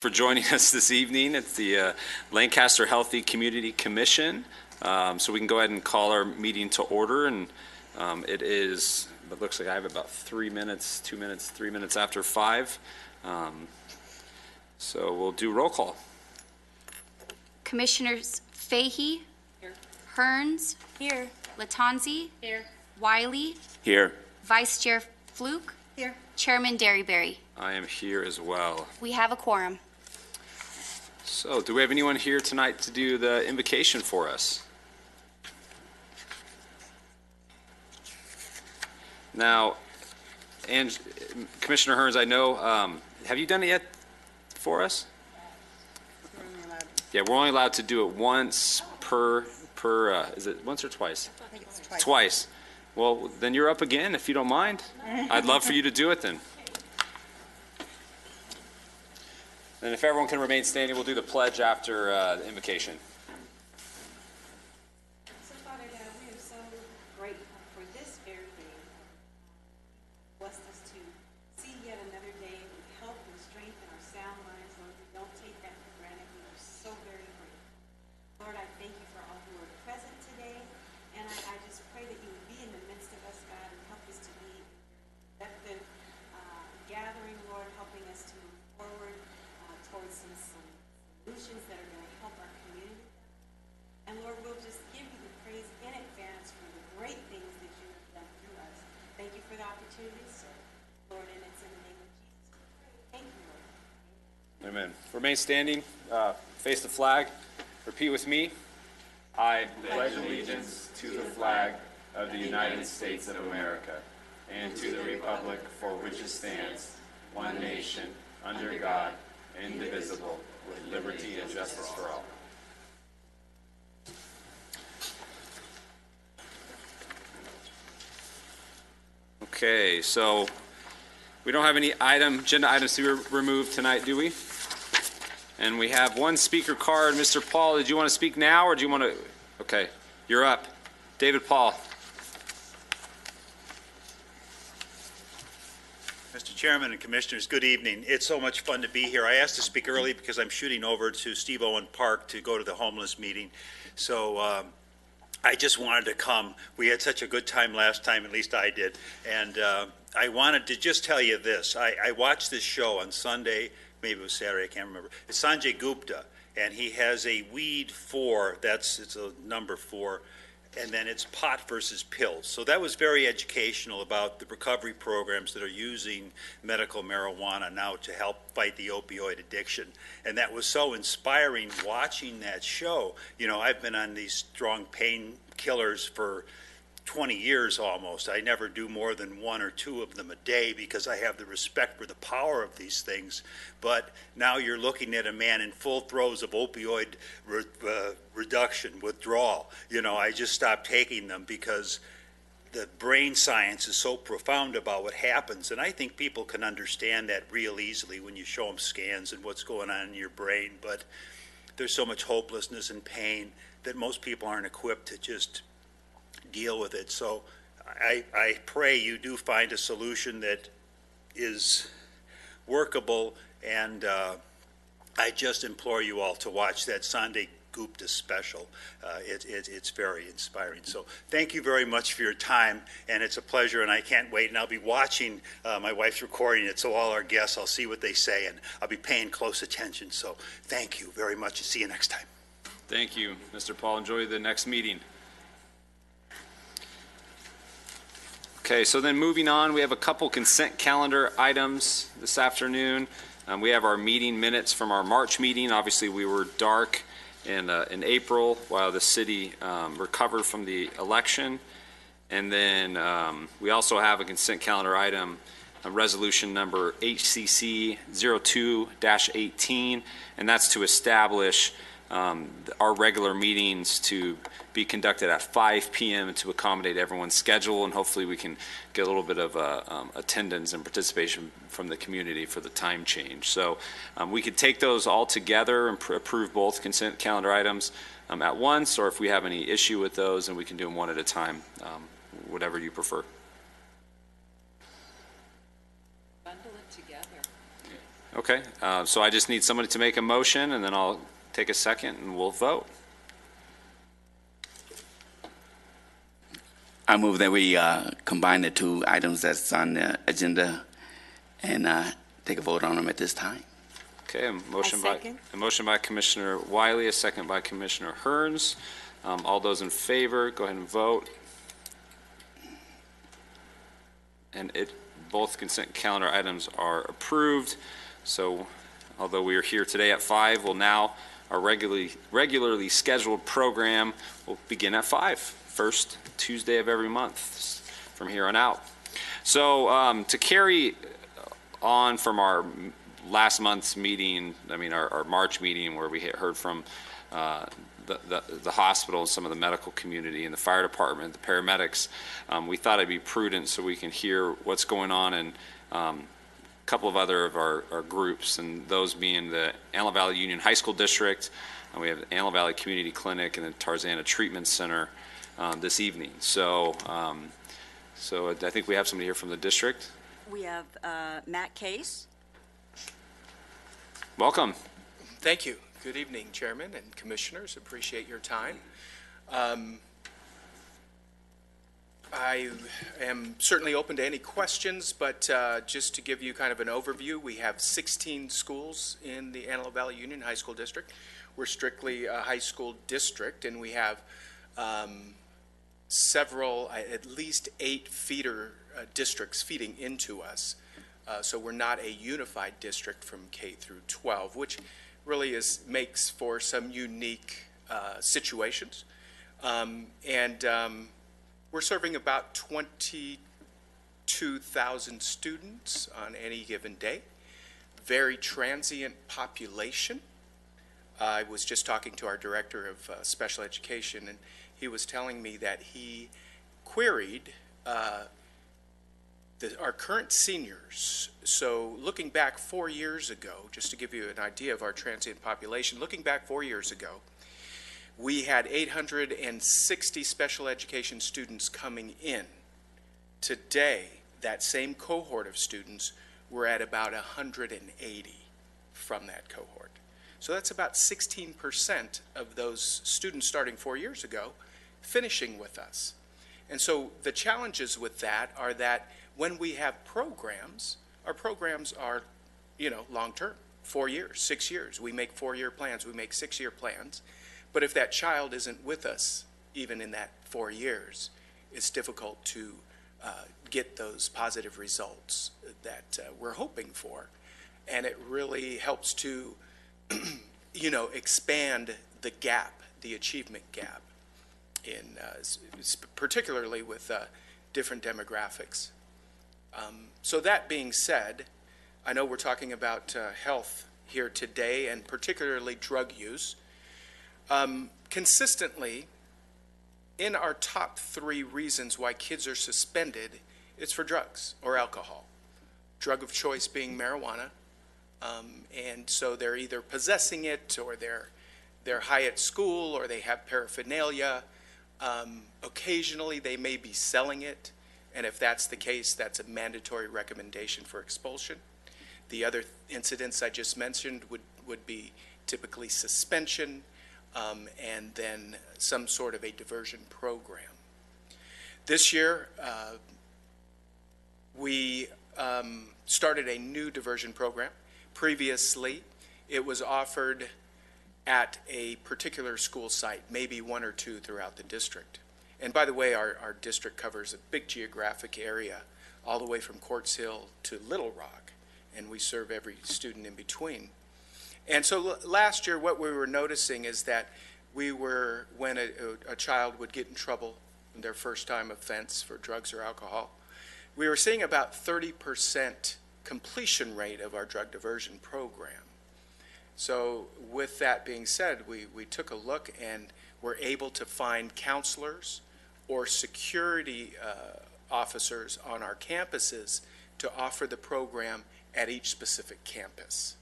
For joining us this evening. It's the Lancaster Healthy Community Commission. So we can go ahead and call our meeting to order, and it looks like I have about 3 minutes, 2 minutes, 3 minutes after 5. So we'll do roll call. Commissioners Fahey. Here. Hearns. Here. Latanzi. Here. Wiley. Here. Vice Chair Fluke. Here. Chairman Derryberry. I am here as well. We have a quorum. So do we have anyone here tonight to do the invocation for us? Now, and Commissioner Hearns, I know, have you done it yet for us? Yeah, we're only allowed to do it once per is it once or twice? I think it's twice. Twice. Well, then you're up again, if you don't mind. I'd love for you to do it then. And if everyone can remain standing, we'll do the pledge after the invocation. So, Father God, we are so grateful for this very day. Blessed us to see yet another day with health and strength in our sound minds. Lord, we don't take that for granted. We are so very grateful. Lord, I thank you for all who are present today. And I just pray that you would be in the midst of us, God, and help us to be a productive gathering, Lord, helping us to move forward towards some solutions that are going to help our community. And Lord, we'll just give you the praise in advance for the great things that you have done through us. Thank you for the opportunity to serve, Lord, and it's in the name of Jesus. Thank you, Lord. Amen. Remain standing. Face the flag. Repeat with me. I pledge allegiance to the flag of the United States of America and to the republic for which it stands, one nation, under God, indivisible, with liberty and justice for all. Okay, so we don't have any agenda items to be removed tonight, do we? And we have one speaker card. Mr. Paul, did you want to speak now, or do you want to? Okay, you're up. David Paul. Mr. Chairman and Commissioners, good evening. It's so much fun to be here. I asked to speak early because I'm shooting over to Steve Owen Park to go to the homeless meeting. So I just wanted to come. We had such a good time last time, at least I did. And I wanted to just tell you this. I watched this show on Sunday, maybe it was Saturday, I can't remember. It's Sanjay Gupta, and he has a weed 4, it's a number 4, and then it's pot versus pills. So that was very educational about the recovery programs that are using medical marijuana now to help fight the opioid addiction. And that was so inspiring watching that show. You know, I've been on these strong painkillers for 20 years almost. I never do more than 1 or 2 of them a day because I have the respect for the power of these things. But now you're looking at a man in full throes of opioid reduction, withdrawal. You know, I just stopped taking them because the brain science is so profound about what happens. And I think people can understand that real easily when you show them scans and what's going on in your brain. But there's so much hopelessness and pain that most people aren't equipped to just deal with it. So I pray you do find a solution that is workable, and I just implore you all to watch that Sanjay Gupta special. It's very inspiring. So thank you very much for your time, and it's a pleasure, and I can't wait. And I'll be watching. My wife's recording it, so all our guests, I'll see what they say, and I'll be paying close attention. So thank you very much, and see you next time. Thank you, Mr. Paul. Enjoy the next meeting. Okay, so then moving on, we have a couple consent calendar items this afternoon. We have our meeting minutes from our March meeting. Obviously, we were dark in April while the city recovered from the election. And then we also have a consent calendar item, resolution number HCC 02-18, and that's to establish our regular meetings to be conducted at 5 p.m. to accommodate everyone's schedule, and hopefully we can get a little bit of attendance and participation from the community for the time change. So we could take those all together and approve both consent calendar items at once, or if we have any issue with those, and we can do them one at a time, whatever you prefer. Bundle it together. Okay, so I just need somebody to make a motion, and then I'll take a second, and we'll vote. I move that we combine the two items that's on the agenda and take a vote on them at this time. Okay, second. a motion by Commissioner Wiley, a second by Commissioner Hearns. All those in favor, go ahead and vote. And both consent calendar items are approved. So although we are here today at 5, our regularly scheduled program will begin at 5, first Tuesday of every month from here on out. So to carry on from our last month's meeting, our March meeting where we heard from the hospital and some of the medical community and the fire department, the paramedics, we thought it'd be prudent so we can hear what's going on in a couple of other of our groups, and those being the Antelope Valley Union High School District, and we have the Antelope Valley Community Clinic and the Tarzana Treatment Center this evening. So I think we have somebody here from the district. We have Matt Case. Welcome. Thank you. Good evening, Chairman and Commissioners. Appreciate your time. I am certainly open to any questions, but just to give you kind of an overview, we have 16 schools in the Antelope Valley Union High School District. We're strictly a high school district, and we have several, at least 8 feeder districts feeding into us. So we're not a unified district from K through 12, which really makes for some unique situations. We're serving about 22,000 students on any given day. Very transient population. I was just talking to our director of special education, and he was telling me that he queried our current seniors. So looking back 4 years ago, just to give you an idea of our transient population, looking back 4 years ago, we had 860 special education students coming in. Today, that same cohort of students, we're at about 180 from that cohort. So that's about 16% of those students starting 4 years ago finishing with us. And so the challenges with that are that when we have programs, our programs are, long-term, 4 years, 6 years. We make 4-year plans, we make 6-year plans. But if that child isn't with us, even in that 4 years, it's difficult to get those positive results that we're hoping for. And it really helps to, expand the gap, the achievement gap, in particularly with different demographics. So that being said, I know we're talking about health here today, and particularly drug use. Consistently, in our top 3 reasons why kids are suspended, it's for drugs or alcohol. Drug of choice being marijuana, and so they're either possessing it, or they're high at school, or they have paraphernalia. Occasionally, they may be selling it, and if that's the case, that's a mandatory recommendation for expulsion. The other incidents I just mentioned would be typically suspension, and then some sort of a diversion program. This year, we started a new diversion program. Previously, it was offered at a particular school site, maybe 1 or 2 throughout the district. And by the way, our district covers a big geographic area, all the way from Quartz Hill to Little Rock, and we serve every student in between. And so last year, what we were noticing is that when a child would get in trouble in their first time offense for drugs or alcohol, we were seeing about 30% completion rate of our drug diversion program. So with that being said, we took a look and were able to find counselors or security officers on our campuses to offer the program at each specific campus.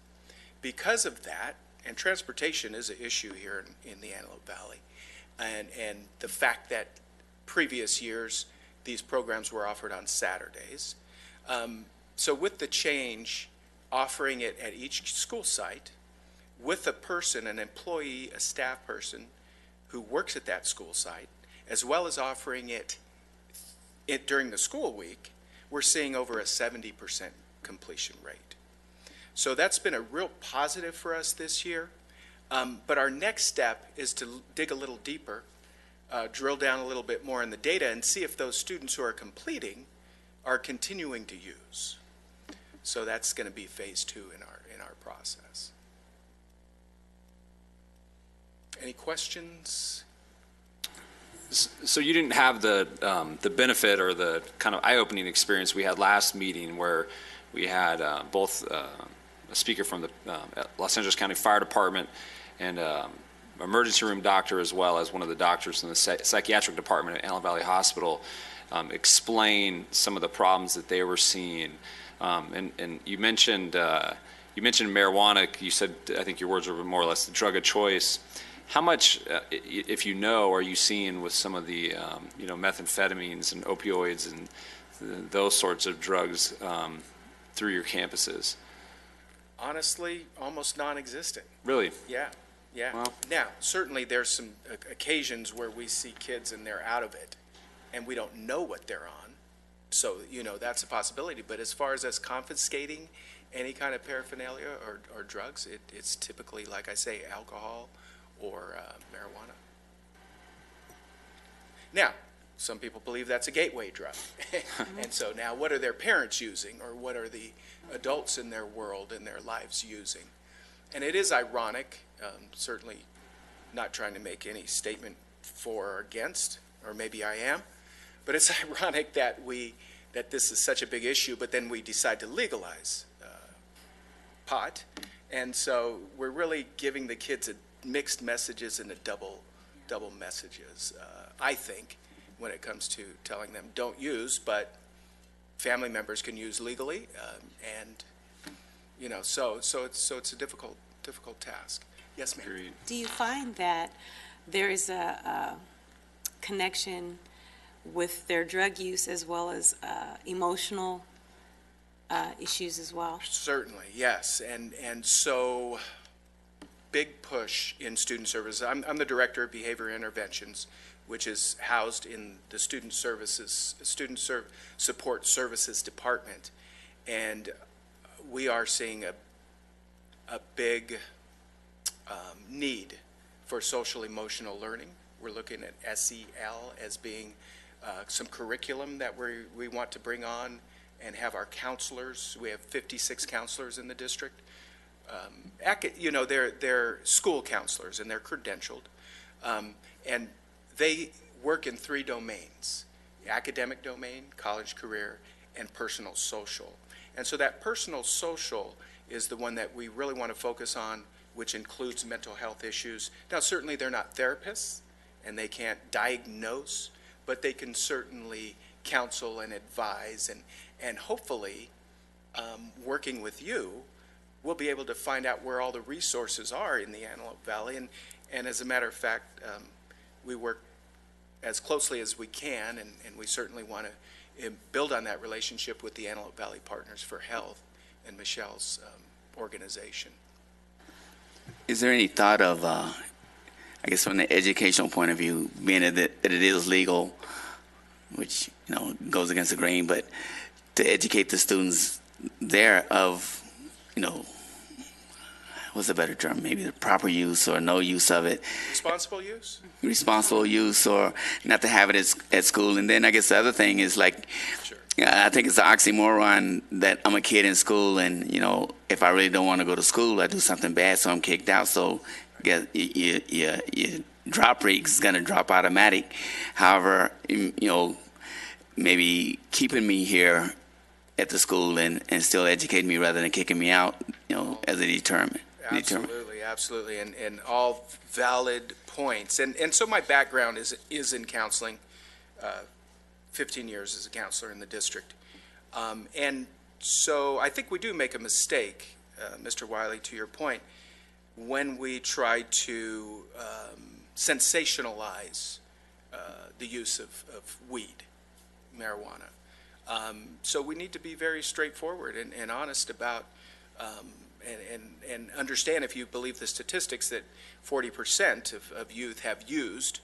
Because of that, and transportation is an issue here in the Antelope Valley, and the fact that previous years these programs were offered on Saturdays. So with the change, offering it at each school site with a person, an employee, a staff person who works at that school site, as well as offering it during the school week, we're seeing over a 70% completion rate. So that's been a real positive for us this year. But our next step is to dig a little deeper, drill down a little bit more in the data and see if those students who are completing are continuing to use. So that's going to be phase 2 in our process. Any questions? So you didn't have the benefit or the kind of eye-opening experience we had last meeting where we had both a speaker from the Los Angeles County Fire Department and emergency room doctor, as well as one of the doctors in the psychiatric department at Allen Valley Hospital, explain some of the problems that they were seeing. And you mentioned marijuana. You said, I think your words were more or less the drug of choice. How much, if you know, are you seeing with some of the methamphetamines and opioids and those sorts of drugs through your campuses? Honestly, almost non-existent. Really? Yeah. Wow. Now, certainly there's some occasions where we see kids and they're out of it, and we don't know what they're on. So, that's a possibility. But as far as us confiscating any kind of paraphernalia or drugs, it's typically, like I say, alcohol or marijuana. Now, some people believe that's a gateway drug. And so now what are their parents using, or what are the adults in their world and their lives using? And it is ironic, certainly not trying to make any statement for or against, or maybe I am, but it's ironic that this is such a big issue, but then we decide to legalize pot. And so we're really giving the kids mixed messages and double messages, I think, when it comes to telling them don't use, but family members can use legally, so it's a difficult task. Yes, ma'am. Agreed. Do you find that there is a connection with their drug use as well as emotional issues as well? Certainly, yes. And so big push in student services. I'm the director of behavior interventions, which is housed in the student support services department. And we are seeing a big need for social emotional learning. We're looking at SEL as being some curriculum that we want to bring on and have our counselors. We have 56 counselors in the district. They're school counselors and they're credentialed. And they work in 3 domains: academic domain, college career, and personal social. And so that personal social is the one that we really want to focus on, which includes mental health issues. Now, certainly they're not therapists and they can't diagnose, but they can certainly counsel and advise, and hopefully working with you, we'll be able to find out where all the resources are in the Antelope Valley. And as a matter of fact, we work as closely as we can, and we certainly want to build on that relationship with the Antelope Valley Partners for Health and Michelle's organization. Is there any thought of, I guess from the educational point of view, being that it is legal, which goes against the grain, but to educate the students there of, what's a better term? Maybe the proper use or no use of it. Responsible use? Responsible use, or not to have it at school. And then I guess the other thing is Sure. I think it's an oxymoron that I'm a kid in school, and if I really don't want to go to school, I do something bad, so I'm kicked out. So your drop rate is going to drop automatic. However, maybe keeping me here at the school and still educating me rather than kicking me out, as a deterrent. Absolutely, and all valid points. And so my background is in counseling, 15 years as a counselor in the district. And so I think we do make a mistake, Mr. Wiley, to your point, when we try to sensationalize the use of weed, marijuana. So we need to be very straightforward and honest about And understand, if you believe the statistics, that 40% of youth have used,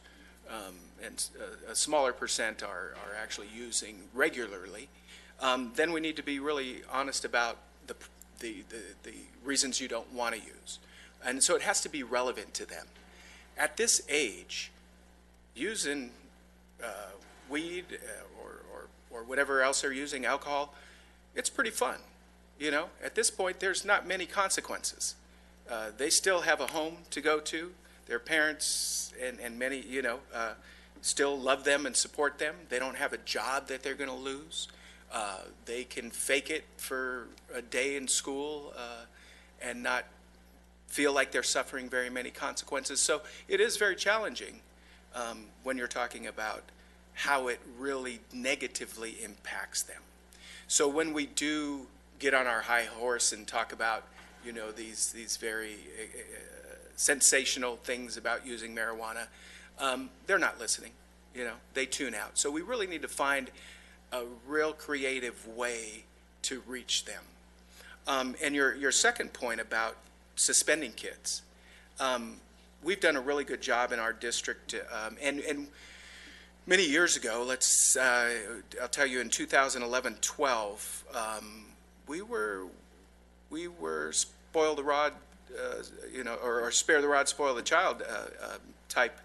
and a smaller percent are actually using regularly, then we need to be really honest about the reasons you don't want to use. And so it has to be relevant to them. At this age, using weed or whatever else they're using, alcohol, it's pretty fun. You know, at this point, there's not many consequences. They still have a home to go to. Their parents and many, still love them and support them. They don't have a job that they're going to lose. They can fake it for a day in school and not feel like they're suffering very many consequences. So it is very challenging when you're talking about how it really negatively impacts them. So when we do get on our high horse and talk about, these very sensational things about using marijuana, they're not listening. They tune out. So we really need to find a real creative way to reach them. And your second point about suspending kids, we've done a really good job in our district, and many years ago, I'll tell you, in 2011-12, we were spoil the rod, or spare the rod, spoil the child type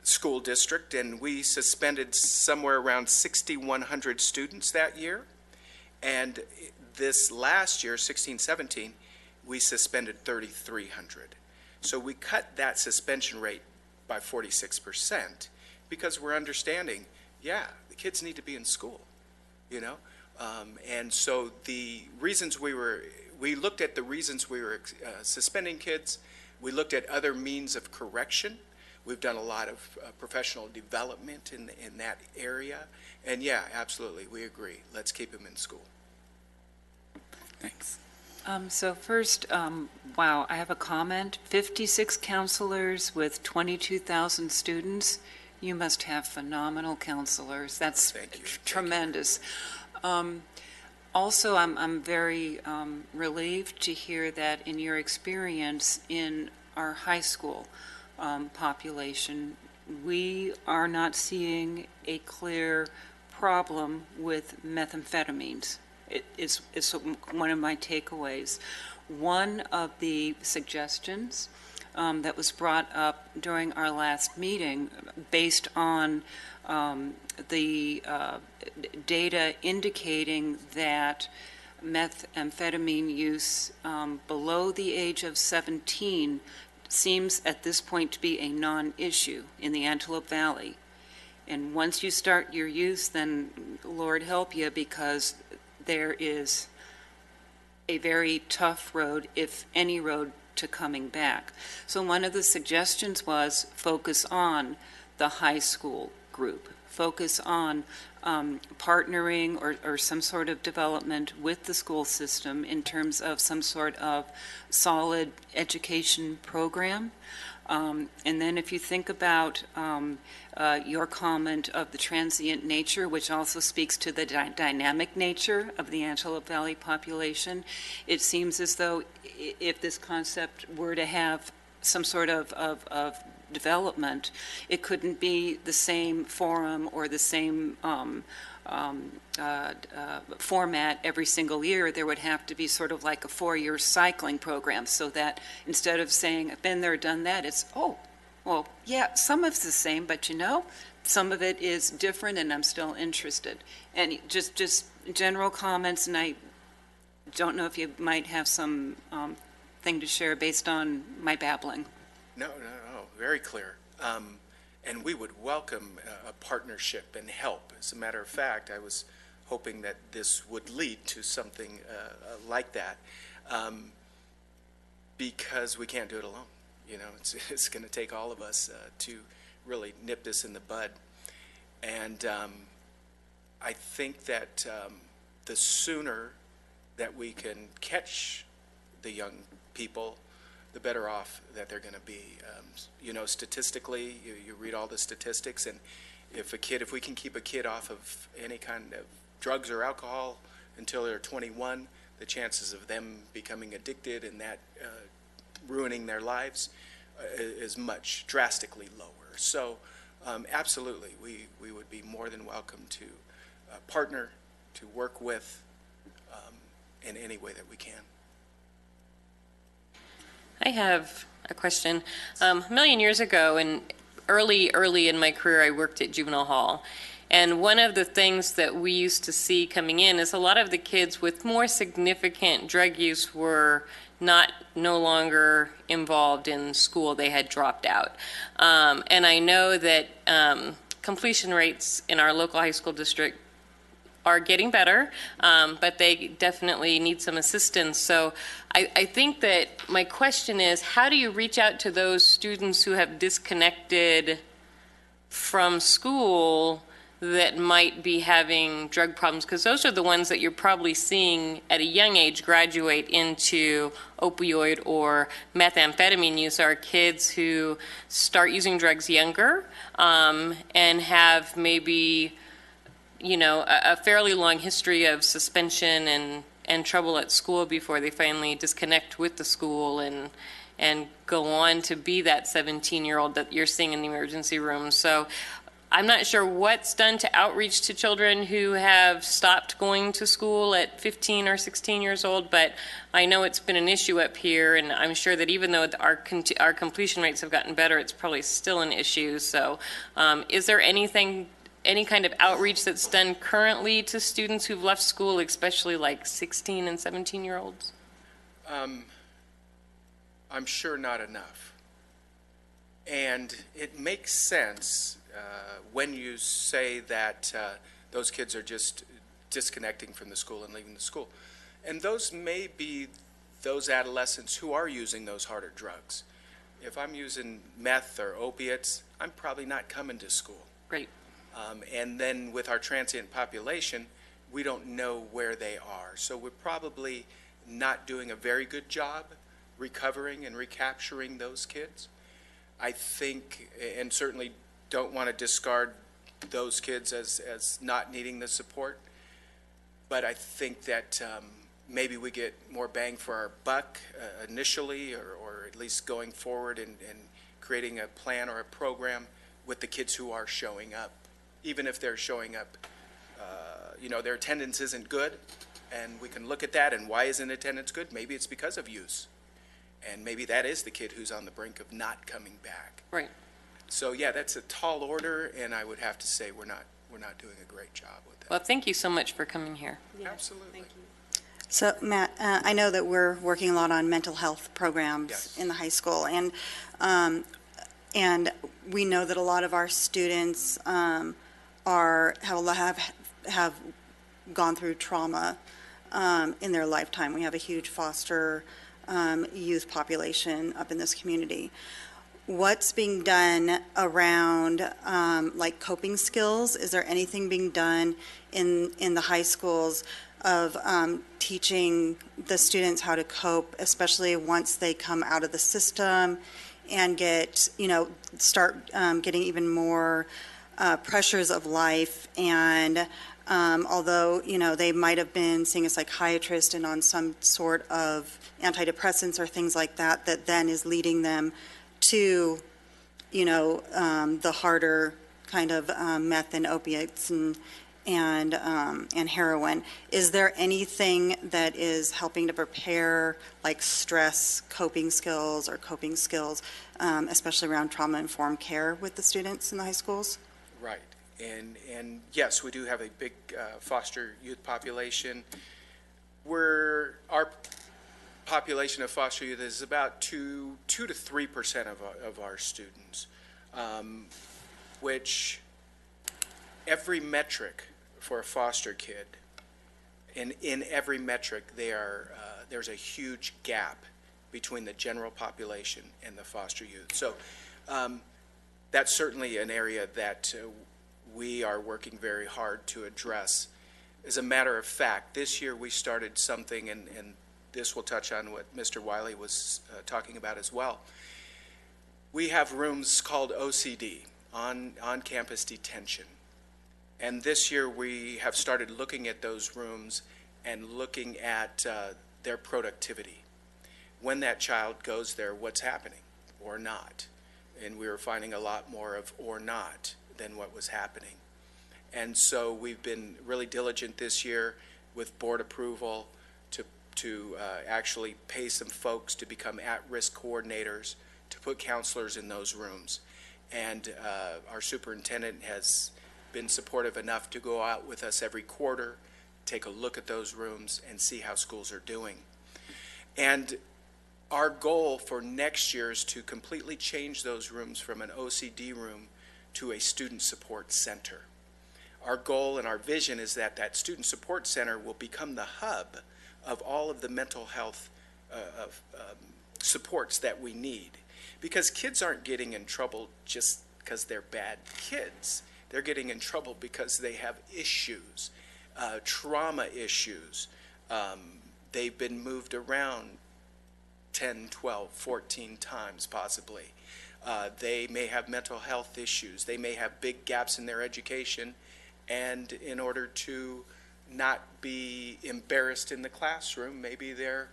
school district, and we suspended somewhere around 6,100 students that year. And this last year, 16-17, we suspended 3,300. So we cut that suspension rate by 46% because we're understanding, the kids need to be in school, and so the reasons we looked at the reasons we were suspending kids. We looked at other means of correction. We've done a lot of professional development in that area. And absolutely, we agree. Let's keep them in school. Thanks. So first, wow, I have a comment. 56 counselors with 22,000 students. You must have phenomenal counselors. That's tremendous. Also, I'm very relieved to hear that in your experience in our high school population, we are not seeing a clear problem with methamphetamines. It's one of my takeaways. One of the suggestions that was brought up during our last meeting, based on the data indicating that methamphetamine use below the age of 17 seems at this point to be a non-issue in the Antelope Valley. And once you start your use, then Lord help you, because there is a very tough road, if any road, to coming back. So one of the suggestions was focus on the high school group, focus on partnering or some sort of development with the school system in terms of some sort of solid education program. And then if you think about your comment of the transient nature, which also speaks to the dynamic nature of the Antelope Valley population, it seems as though if this concept were to have some sort of development, it couldn't be the same forum or the same format every single year. There would have to be sort of like a 4-year cycling program, so that instead of saying, I've been there, done that, it's, oh, well, yeah, some of it's the same, but some of it is different, and I'm still interested. And just general comments, and I don't know if you might have some thing to share based on my babbling. No, very clear. And we would welcome a partnership and help. As a matter of fact, I was hoping that this would lead to something like that, because we can't do it alone. It's going to take all of us to really nip this in the bud. And I think that the sooner that we can catch the young people, the better off that they're going to be. Statistically, you read all the statistics, and if we can keep a kid off of any kind of drugs or alcohol until they're 21, the chances of them becoming addicted and that ruining their lives is much drastically lower. So absolutely, we would be more than welcome to partner, to work with in any way that we can. I have a question. A million years ago, and early in my career, I worked at juvenile hall. And one of the things that we used to see coming in is a lot of the kids with more significant drug use were no longer involved in school. They had dropped out. And I know that completion rates in our local high school district are getting better, but they definitely need some assistance. So I think that my question is, how do you reach out to those students who have disconnected from school that might be having drug problems? Because those are the ones that you're probably seeing at a young age graduate into opioid or methamphetamine use, are kids who start using drugs younger and have maybe a fairly long history of suspension and trouble at school before they finally disconnect with the school and go on to be that 17-year-old that you're seeing in the emergency room. So I'm not sure what's done to outreach to children who have stopped going to school at 15 or 16 years old, but I know it's been an issue up here, and I'm sure that even though our completion rates have gotten better, it's probably still an issue. So is there any kind of outreach that's done currently to students who've left school, especially like 16 and 17-year-olds? I'm sure not enough. And it makes sense when you say that those kids are just disconnecting from the school and leaving the school. And those may be those adolescents who are using those harder drugs. If I'm using meth or opiates, I'm probably not coming to school. Great. And then with our transient population, we don't know where they are. So we're probably not doing a very good job recovering and recapturing those kids. I think, and certainly don't want to discard those kids as not needing the support, but I think that maybe we get more bang for our buck initially, or at least going forward and creating a plan or a program with the kids who are showing up. Even if they're showing up, their attendance isn't good, and we can look at that, and why isn't attendance good? Maybe it's because of use. And maybe that is the kid who's on the brink of not coming back. Right. So yeah, that's a tall order, and I would have to say we're not doing a great job with that. Well, thank you so much for coming here. Yes, Absolutely. Thank you. So, Matt, I know that we're working a lot on mental health programs Yes. in the high school, and we know that a lot of our students have gone through trauma in their lifetime. We have a huge foster youth population up in this community. What's being done around like coping skills? Is there anything being done in the high schools of teaching the students how to cope, especially once they come out of the system and start getting even more pressures of life? And although they might have been seeing a psychiatrist and on some sort of antidepressants or things like that, that then is leading them to the harder kind of meth and opiates and heroin. Is there anything that is helping to prepare like stress coping skills, especially around trauma-informed care with the students in the high schools? Right. And yes, we do have a big foster youth population. Our population of foster youth is about 2 to 3% of our students, which every metric for a foster kid, in every metric, there's a huge gap between the general population and the foster youth. So that's certainly an area that we are working very hard to address. As a matter of fact, this year we started something, and this will touch on what Mr. Wiley was talking about as well. We have rooms called OCD, on-campus detention. And this year we have started looking at those rooms and looking at their productivity. When that child goes there, what's happening or not? And we were finding a lot more of or not than what was happening. And so we've been really diligent this year with board approval to actually pay some folks to become at-risk coordinators, to put counselors in those rooms. And our superintendent has been supportive enough to go out with us every quarter, take a look at those rooms, and see how schools are doing. And our goal for next year is to completely change those rooms from an OCD room to a student support center. Our goal and our vision is that that student support center will become the hub of all of the mental health supports that we need. Because kids aren't getting in trouble just because they're bad kids. They're getting in trouble because they have issues, trauma issues. They've been moved around 10, 12, 14 times possibly. They may have mental health issues. They may have big gaps in their education. And in order to not be embarrassed in the classroom, maybe they're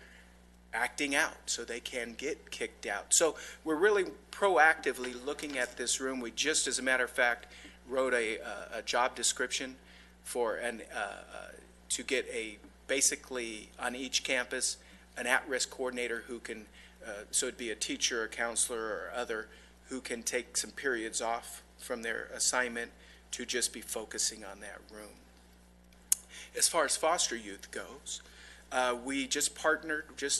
acting out so they can get kicked out. So we're really proactively looking at this room. We just, as a matter of fact, wrote a job description for to get basically on each campus an at-risk coordinator who can, so it'd be a teacher, a counselor, or other, who can take some periods off from their assignment to just be focusing on that room. As far as foster youth goes, we just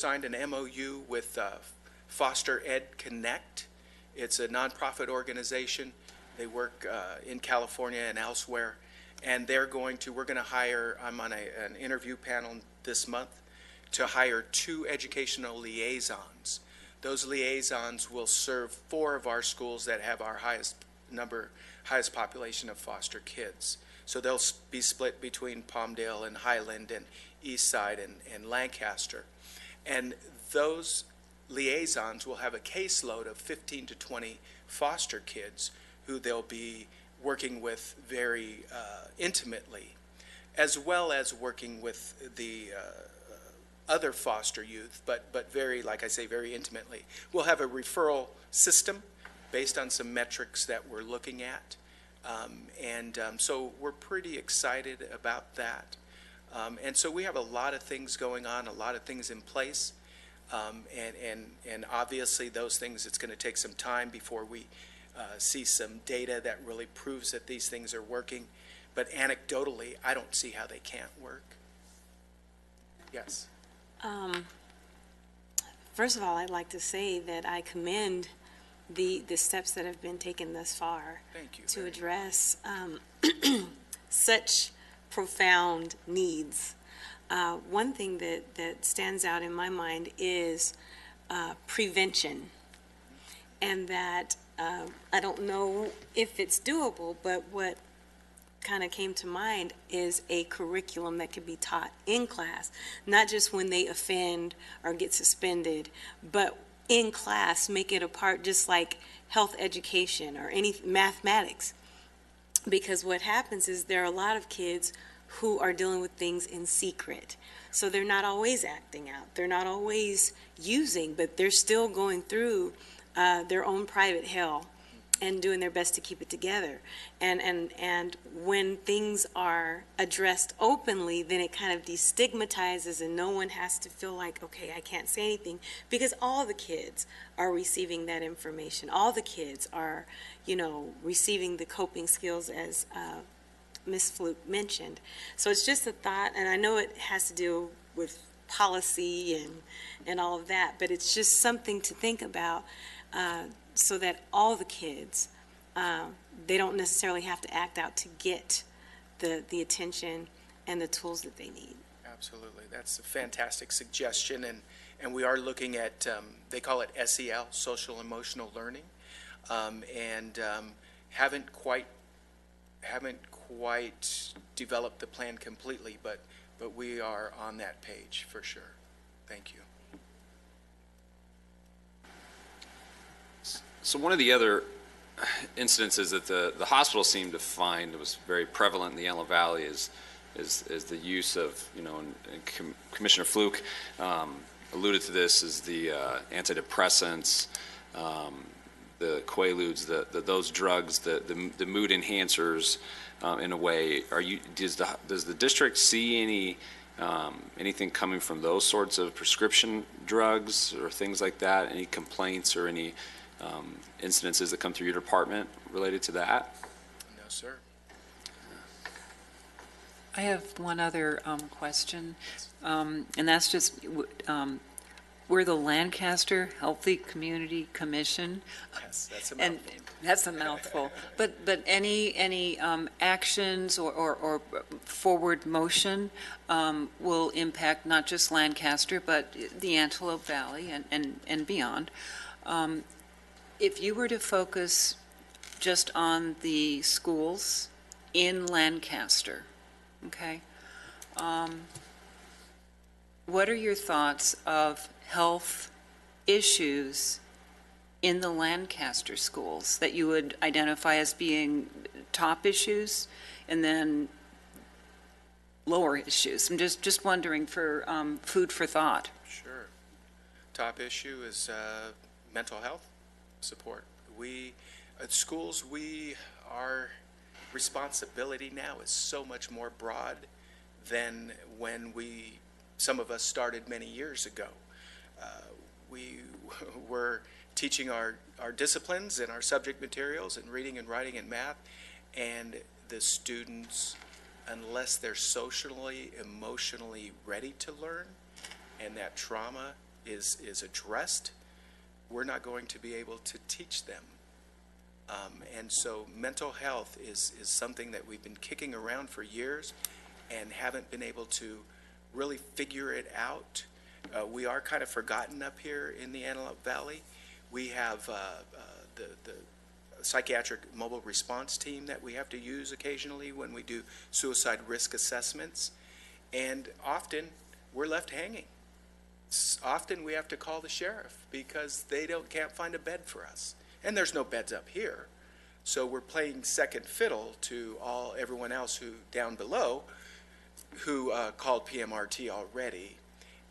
signed an MOU with Foster Ed Connect. It's a nonprofit organization. They work in California and elsewhere. And we're going to hire, I'm on an interview panel this month, to hire 2 educational liaisons. Those liaisons will serve 4 of our schools that have our highest population of foster kids. So they'll be split between Palmdale and Highland and Eastside and Lancaster. And those liaisons will have a caseload of 15 to 20 foster kids who they'll be working with very intimately, as well as working with the other foster youth, but very, like I say, very intimately. We'll have a referral system based on some metrics that we're looking at. So we're pretty excited about that. And so we have a lot of things going on, a lot of things in place. And obviously those things, it's going to take some time before we see some data that really proves that these things are working. But anecdotally, I don't see how they can't work. Yes. First of all, I'd like to say that I commend the steps that have been taken thus far. Thank you. To address such profound needs. One thing that stands out in my mind is prevention. And that I don't know if it's doable, but what kind of came to mind is a curriculum that could be taught in class, not just when they offend or get suspended, but in class, make it a part, just like health education or any mathematics. Because what happens is there are a lot of kids who are dealing with things in secret. So they're not always acting out. They're not always using, but they're still going through their own private hell and doing their best to keep it together. And when things are addressed openly, then it kind of destigmatizes and no one has to feel like, okay, I can't say anything, because all the kids are receiving that information. All the kids are, receiving the coping skills as Ms. Fluke mentioned. So it's just a thought, and I know it has to do with policy and all of that, but it's just something to think about, so that all the kids, they don't necessarily have to act out to get the attention and the tools that they need. Absolutely. That's a fantastic suggestion. And we are looking at, they call it SEL, social emotional learning, and haven't quite developed the plan completely, but we are on that page for sure. Thank you. So one of the other incidences that the hospital seemed to find was very prevalent in the Antelope Valley is is the use of, and Commissioner Fluke alluded to this, is the antidepressants, the Quaaludes, those drugs, the mood enhancers, in a way. Does the district see anything coming from those sorts of prescription drugs or things like that? Any complaints or any incidences that come through your department related to that? No, sir. I have one other question, and that's just, we're the Lancaster Healthy Community Commission. Yes, that's a And mouthful. that's a mouthful. But any actions or forward motion will impact not just Lancaster, but the Antelope Valley and beyond. If you were to focus just on the schools in Lancaster, okay, what are your thoughts of health issues in the Lancaster schools that you would identify as being top issues and then lower issues? I'm just wondering for food for thought. Sure. Top issue is mental health support. We, at schools, our responsibility now is so much more broad than when some of us started many years ago. We were teaching our disciplines and our subject materials and reading and writing and math, and the students, unless they're socially, emotionally ready to learn, and that trauma is addressed, we're not going to be able to teach them. And so mental health is something that we've been kicking around for years and haven't been able to really figure it out. We are kind of forgotten up here in the Antelope Valley. We have the psychiatric mobile response team that we have to use occasionally when we do suicide risk assessments. And often we're left hanging. Often we have to call the sheriff because they can't find a bed for us. And there's no beds up here. So we're playing second fiddle to everyone else who down below who called PMRT already.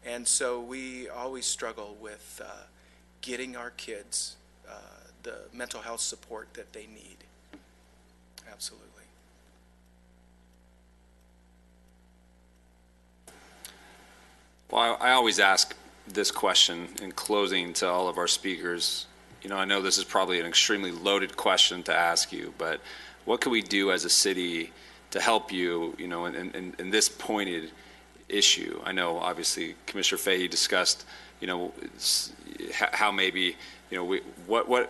And so we always struggle with getting our kids the mental health support that they need. Absolutely. Well, I always ask this question in closing to all of our speakers. I know this is probably an extremely loaded question to ask you, but what can we do as a city to help you, in this pointed issue? I know, obviously, Commissioner Fahey discussed, how maybe, what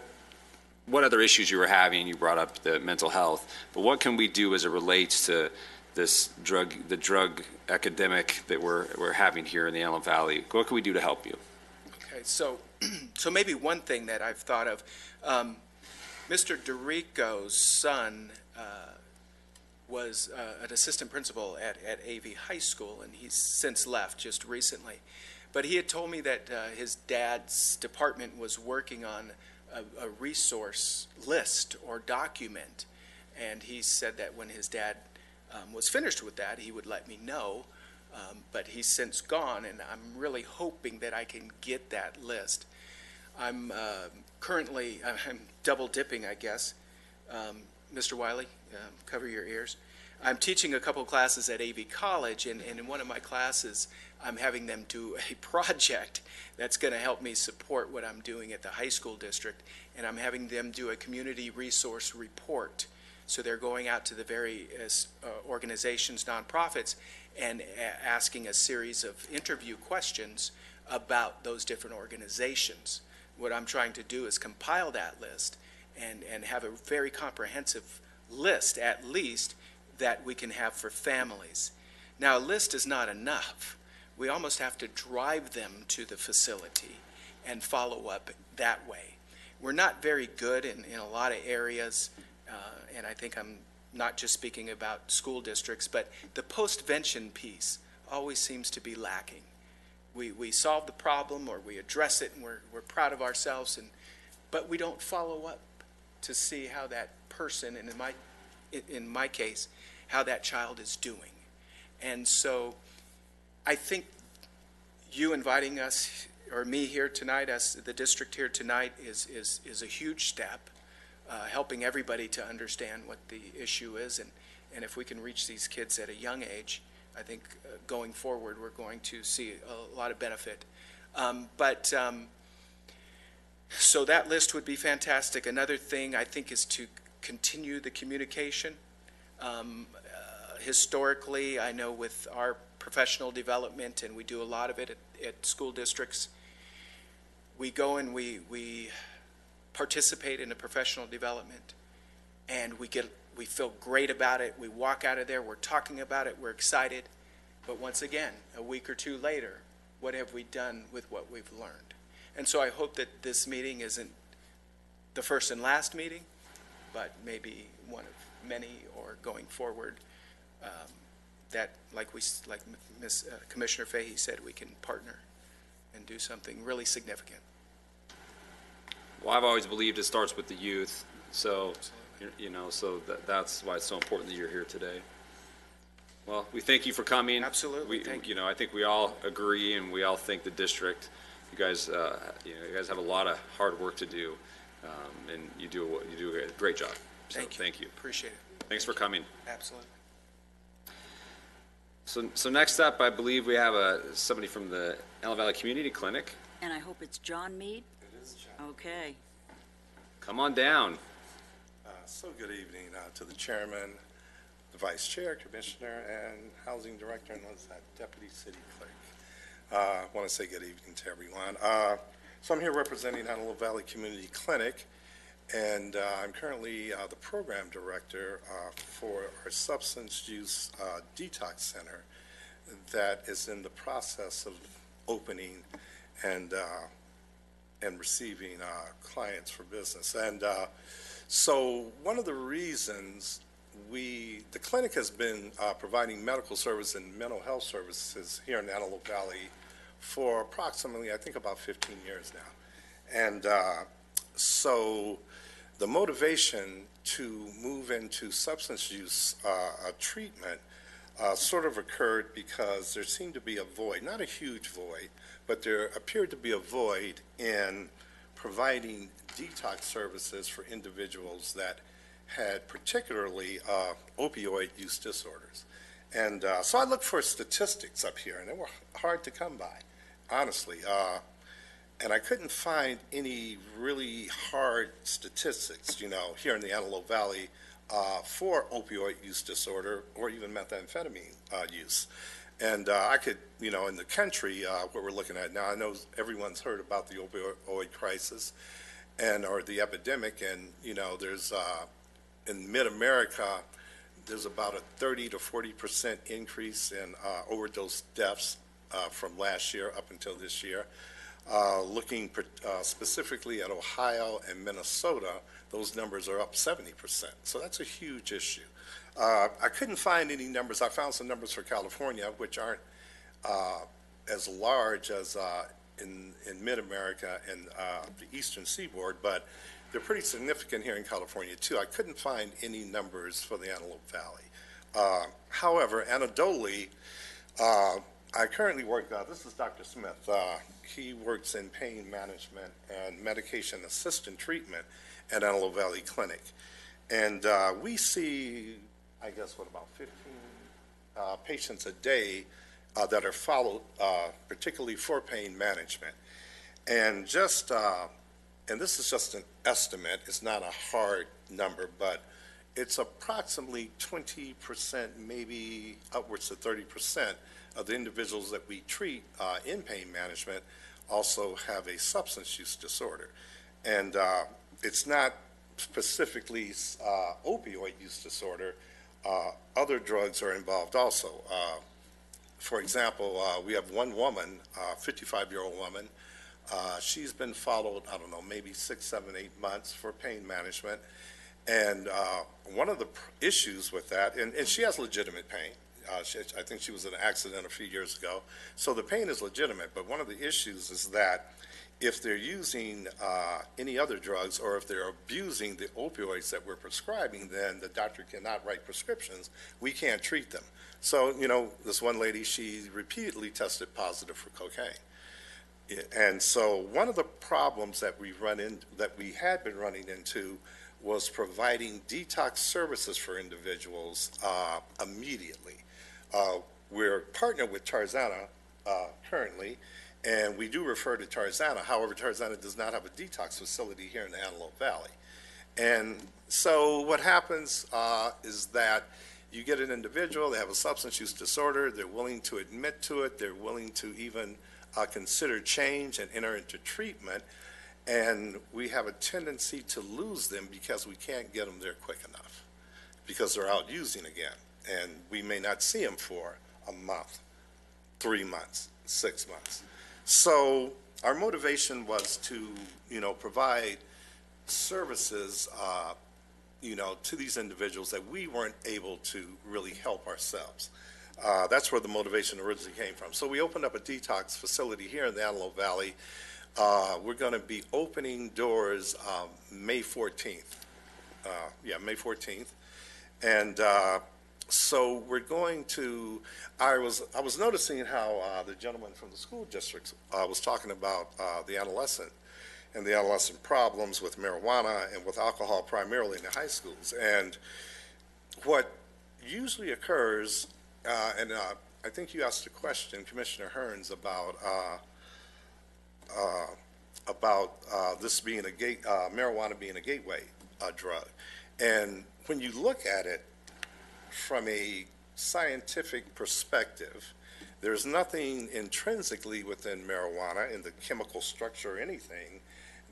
other issues you were having. You brought up the mental health, but what can we do as it relates to the drug epidemic that we're having here in the Antelope Valley? What can we do to help you? Okay, so maybe one thing that I've thought of, Mr. DeRico's son was an assistant principal at AV High School, and he's since left just recently. But he had told me that his dad's department was working on a resource list or document, and he said that when his dad was finished with that, he would let me know. But he's since gone, and I'm really hoping that I can get that list. I'm currently, I'm double dipping, I guess. Mr. Wiley, cover your ears. I'm teaching a couple classes at AV College, and in one of my classes, I'm having them do a project that's going to help me support what I'm doing at the high school district, and I'm having them do a community resource report. So they're going out to the various organizations, nonprofits, and asking a series of interview questions about those different organizations. What I'm trying to do is compile that list and have a very comprehensive list, at least, that we can have for families. Now, a list is not enough. We almost have to drive them to the facility and follow up that way. We're not very good in a lot of areas, and I think I'm not just speaking about school districts, but the postvention piece always seems to be lacking. We solve the problem or we address it and we're proud of ourselves, but we don't follow up to see how that person, and in my case, how that child is doing. And so I think you inviting us, or me here tonight, as the district here tonight, is a huge step, helping everybody to understand what the issue is. And if we can reach these kids at a young age, I think going forward, we're going to see a lot of benefit. So that list would be fantastic. Another thing I think is to continue the communication. Historically, I know with our professional development, and we do a lot of it at school districts, we go and we participate in a professional development, and we feel great about it. We walk out of there, we're talking about it, we're excited. But once again, a week or two later, what have we done with what we've learned? And so I hope that this meeting isn't the first and last meeting, but maybe one of many, or going forward, that, like Commissioner Fahey said, we can partner and do something really significant. Well, I've always believed it starts with the youth, so, so that's why it's so important that you're here today. Well, we thank you for coming. Absolutely, thank you. I think we all agree, and we all think the district, you guys have a lot of hard work to do, and you do a great job. So thank you. Appreciate it. Thanks for coming. Absolutely. So next up, I believe we have somebody from the Antelope Valley Community Clinic. And I hope it's John Mead? It is John. Okay. Come on down. So good evening to the chairman, the vice chair, commissioner, and housing director, and what's that, deputy city clerk. I want to say good evening to everyone. So I'm here representing Antelope Valley Community Clinic, and I'm currently the program director for our substance use detox center that is in the process of opening and receiving clients for business. And so one of the reasons the clinic has been providing medical service and mental health services here in Antelope Valley for approximately, I think, about 15 years now. And so the motivation to move into substance use treatment sort of occurred because there seemed to be a void, not a huge void, but there appeared to be a void in providing detox services for individuals that had particularly opioid use disorders. And so I looked for statistics up here, and they were hard to come by, honestly. And I couldn't find any really hard statistics, here in the Antelope Valley for opioid use disorder or even methamphetamine use. And I could, in the country, what we're looking at now, I know everyone's heard about the opioid crisis or the epidemic, and, there's, in mid-America, there's about a 30 to 40% increase in overdose deaths from last year up until this year. Looking specifically at Ohio and Minnesota, those numbers are up 70%. So that's a huge issue. I couldn't find any numbers. I found some numbers for California, which aren't as large as in mid-America and the eastern seaboard, but they're pretty significant here in California, too. I couldn't find any numbers for the Antelope Valley. However, anecdotally, I currently work, this is Dr. Smith. He works in pain management and medication assistant treatment at Antelope Valley Clinic. And we see, I guess, about 15 patients a day that are followed, particularly for pain management. And and this is just an estimate, it's not a hard number, but it's approximately 20%, maybe upwards to 30% of the individuals that we treat in pain management also have a substance use disorder. And it's not specifically opioid use disorder. Other drugs are involved also. For example, we have one woman, a 55-year-old woman. She's been followed, I don't know, maybe 6, 7, 8 months for pain management. And one of the issues with that, and she has legitimate pain. I think she was in an accident a few years ago. So the pain is legitimate, but one of the issues is that if they're using any other drugs or if they're abusing the opioids that we're prescribing, then the doctor cannot write prescriptions. We can't treat them. So, this one lady, she repeatedly tested positive for cocaine. And so one of the problems that we had been running into was providing detox services for individuals immediately. We're partnered with Tarzana currently, and we do refer to Tarzana. However, Tarzana does not have a detox facility here in the Antelope Valley. And so what happens is that you get an individual, they have a substance use disorder, they're willing to admit to it, they're willing to even consider change and enter into treatment, and we have a tendency to lose them because we can't get them there quick enough, because they're out using again, and we may not see them for a month, 3 months, 6 months. So our motivation was to, provide services, to these individuals that we weren't able to really help ourselves. That's where the motivation originally came from. So we opened up a detox facility here in the Antelope Valley. We're going to be opening doors May 14th. May 14th. And so we're going to, I was noticing how the gentleman from the school district was talking about the adolescent and the adolescent problems with marijuana and with alcohol primarily in the high schools. And what usually occurs, and I think you asked a question, Commissioner Hearns, about this being marijuana being a gateway drug. And when you look at it from a scientific perspective, there's nothing intrinsically within marijuana in the chemical structure or anything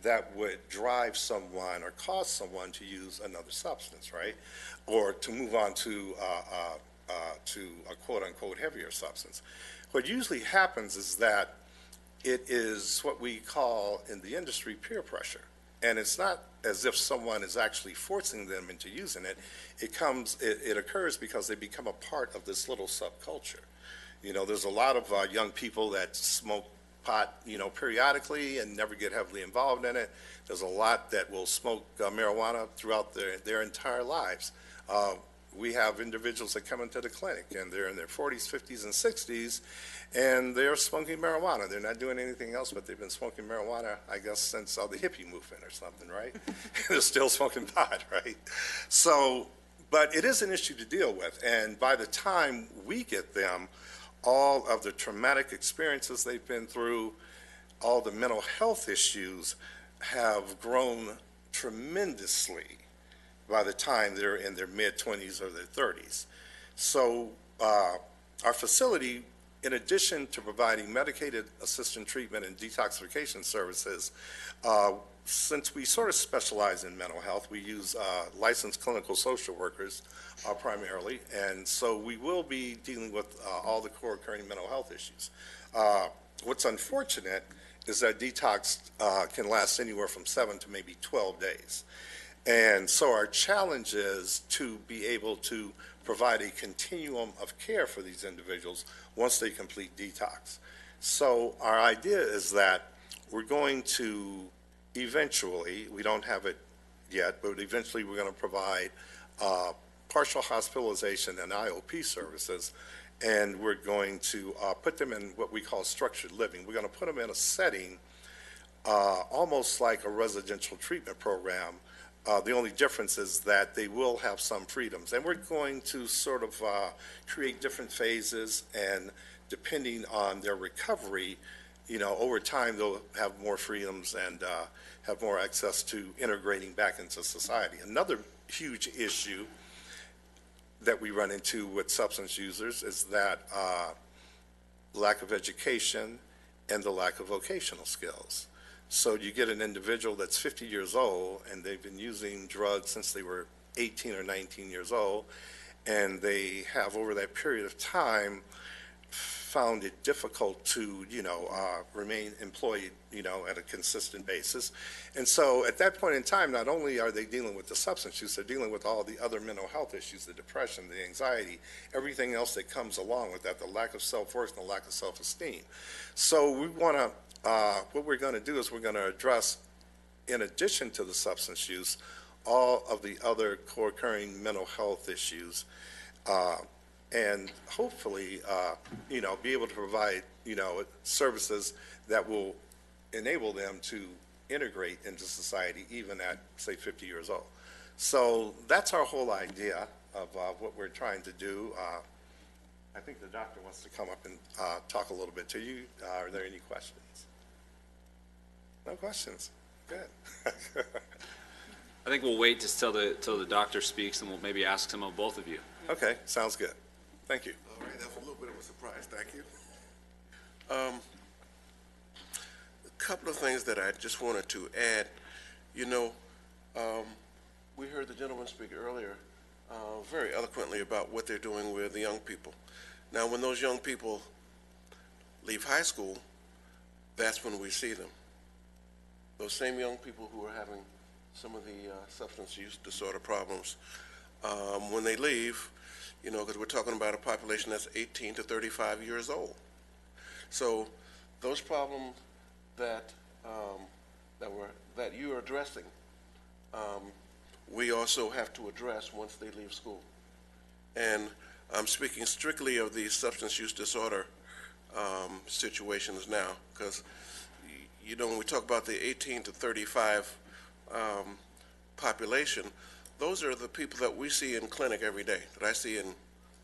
that would drive someone or cause someone to use another substance, right? Or to move on to a quote-unquote heavier substance. What usually happens is that it is what we call in the industry peer pressure. And it's not as if someone is actually forcing them into using it. It occurs because they become a part of this little subculture. There's a lot of young people that smoke pot, periodically and never get heavily involved in it. There's a lot that will smoke marijuana throughout their entire lives. We have individuals that come into the clinic and they're in their 40s, 50s, and 60s, and they're smoking marijuana. They're not doing anything else, but they've been smoking marijuana, I guess, since the hippie movement or something, right? They're still smoking pot, right? So, but it is an issue to deal with, and by the time we get them, all of the traumatic experiences they've been through, all the mental health issues have grown tremendously by the time they're in their mid-20s or their 30s. So our facility, in addition to providing medicated assisted treatment and detoxification services, since we sort of specialize in mental health, we use licensed clinical social workers primarily, and so we will be dealing with all the co-occurring mental health issues. What's unfortunate is that detox can last anywhere from 7 to maybe 12 days. And so our challenge is to be able to provide a continuum of care for these individuals once they complete detox. So our idea is that we're going to eventually, we don't have it yet, but eventually we're going to provide partial hospitalization and IOP services, and we're going to put them in what we call structured living. We're going to put them in a setting almost like a residential treatment program. The only difference is that they will have some freedoms, and we're going to sort of create different phases, and depending on their recovery, over time they'll have more freedoms and have more access to integrating back into society. Another huge issue that we run into with substance users is that lack of education and the lack of vocational skills. So you get an individual that's 50 years old and they've been using drugs since they were 18 or 19 years old, and they have over that period of time found it difficult to, remain employed, at a consistent basis. And so at that point in time, not only are they dealing with the substance use, they're dealing with all the other mental health issues, the depression, the anxiety, everything else that comes along with that, the lack of self-worth and the lack of self-esteem. So we want to, what we're going to do is we're going to address, in addition to the substance use, all of the other co-occurring mental health issues, and hopefully, be able to provide, services that will enable them to integrate into society even at, say, 50 years old. So that's our whole idea of what we're trying to do. I think the doctor wants to come up and talk a little bit to you. Are there any questions? No questions. Good. I think we'll wait just till the doctor speaks, and we'll maybe ask some of both of you. Okay, sounds good. Thank you. All right, that's a little bit of a surprise. Thank you. A couple of things that I just wanted to add. We heard the gentleman speak earlier very eloquently about what they're doing with the young people. Now, when those young people leave high school, that's when we see them. Those same young people who are having some of the substance use disorder problems, when they leave, because we're talking about a population that's 18 to 35 years old. So those problems that you are addressing, we also have to address once they leave school. And I'm speaking strictly of the substance use disorder situations now, because when we talk about the 18 to 35 population, those are the people that we see in clinic every day, that I see in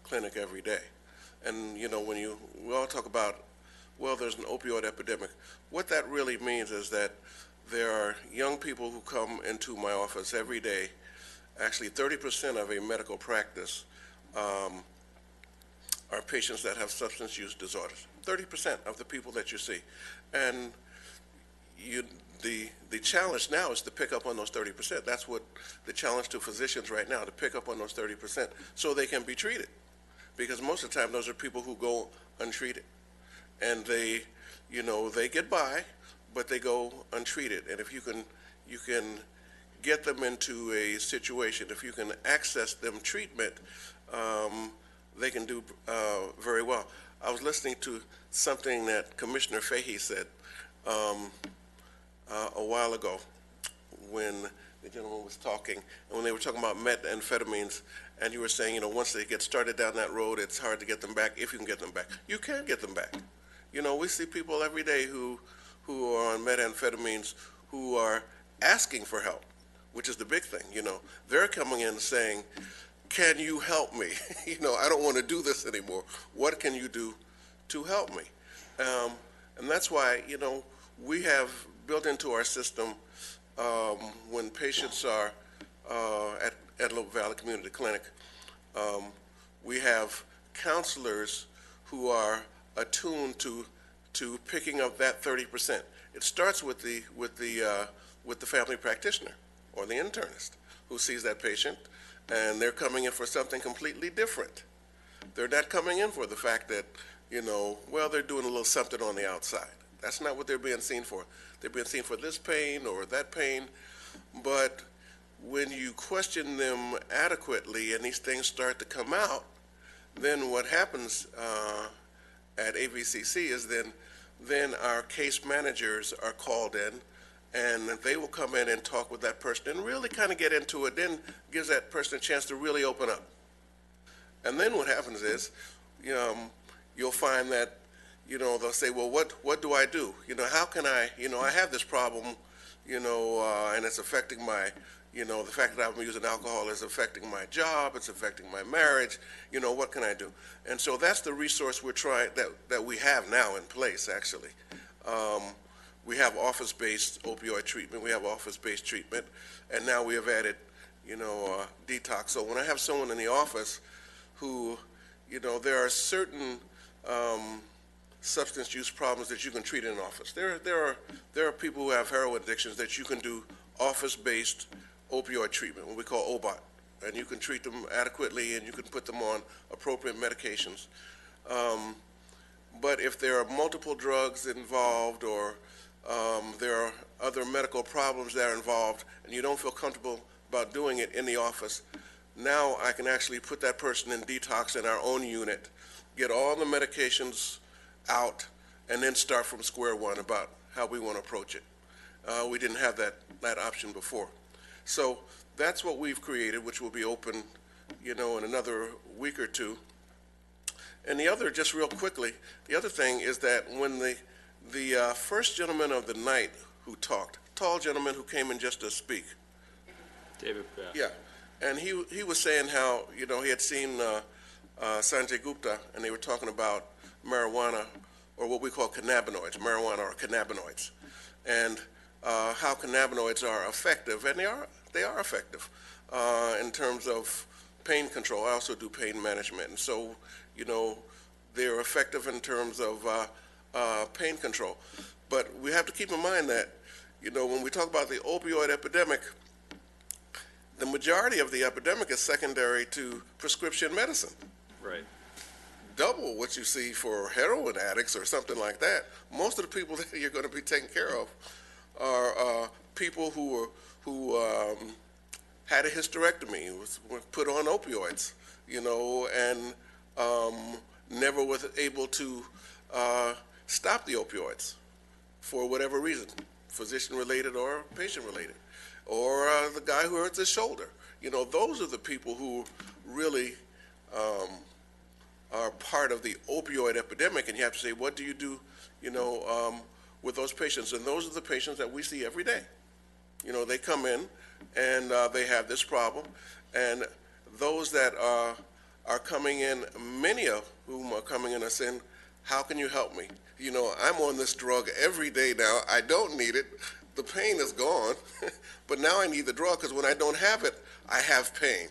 clinic every day. And, when we all talk about, well, there's an opioid epidemic, what that really means is that there are young people who come into my office every day. Actually, 30% of a medical practice are patients that have substance use disorders. 30% of the people that you see. And the challenge now is to pick up on those 30%. That's what the challenge to physicians right now, to pick up on those 30% so they can be treated. Because most of the time, those are people who go untreated. And they get by, but they go untreated. And if you can get them into a situation, if you can access them treatment, they can do very well. I was listening to something that Commissioner Fahey said a while ago when the gentleman was talking, and when they were talking about methamphetamines, and you were saying, once they get started down that road, it's hard to get them back, if you can get them back. You can get them back. We see people every day who are on methamphetamines who are asking for help, which is the big thing. They're coming in saying, can you help me? I don't want to do this anymore. What can you do to help me? And that's why, we have built into our system when patients are at Lope Valley Community Clinic, we have counselors who are attuned to picking up that 30%. It starts with the family practitioner or the internist who sees that patient, and they're coming in for something completely different. They're not coming in for the fact that, they're doing a little something on the outside. That's not what they're being seen for. They're being seen for this pain or that pain, but when you question them adequately and these things start to come out, then what happens at AVCC is then our case managers are called in, and they will come in and talk with that person and really kind of get into it, then gives that person a chance to really open up. And then what happens is, you'll find that, they'll say, well, what do I do? How can I have this problem, and it's affecting my, the fact that I'm using alcohol is affecting my job, it's affecting my marriage, what can I do? And so that's the resource we're trying, that we have now in place, actually. We have office-based opioid treatment, we have office-based treatment, and now we have added, detox. So when I have someone in the office who, there are certain substance use problems that you can treat in an office. There are people who have heroin addictions that you can do office-based opioid treatment, what we call OBOT, and you can treat them adequately and you can put them on appropriate medications. But if there are multiple drugs involved or there are other medical problems that are involved and you don't feel comfortable about doing it in the office, now I can actually put that person in detox in our own unit, get all the medications out, and then start from square one about how we want to approach it. We didn't have that option before. So that's what we've created, which will be open, in another week or two. And the other, just real quickly, the other thing is that when the first gentleman of the night who talked, tall gentleman who came in just to speak. David, Yeah, and he was saying how, he had seen Sanjay Gupta, and they were talking about marijuana, or what we call cannabinoids, marijuana or cannabinoids, and how cannabinoids are effective, and they are effective in terms of pain control. I also do pain management, and so, they're effective in terms of pain control. But we have to keep in mind that, when we talk about the opioid epidemic, the majority of the epidemic is secondary to prescription medicine. right. Double what you see for heroin addicts or something like that. Most of the people that you're going to be taking care of are people who had a hysterectomy, were put on opioids, and never was able to stop the opioids for whatever reason, physician-related or patient-related, or the guy who hurts his shoulder. Those are the people who really are part of the opioid epidemic, and you have to say, what do you do, with those patients? And those are the patients that we see every day. They come in and they have this problem, and those that are coming in, many of whom are coming in are saying, how can you help me? I'm on this drug every day now. I don't need it. The pain is gone, but now I need the drug because when I don't have it, I have pain.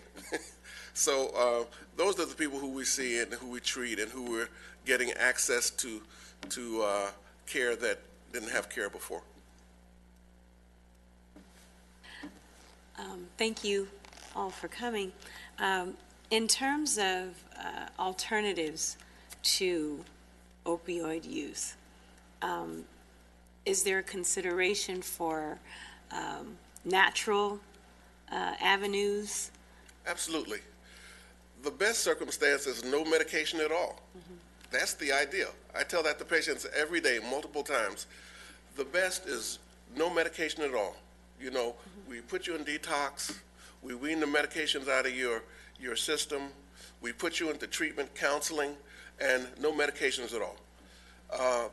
So those are the people who we see and who we treat and who we're getting access to care that didn't have care before. Thank you all for coming. In terms of alternatives to opioid use, is there a consideration for natural avenues? Absolutely. The best circumstance is no medication at all. Mm-hmm. That's the ideal. I tell that to patients every day, multiple times. The best is no medication at all. We put you in detox, we wean the medications out of your system, we put you into treatment, counseling, and no medications at all.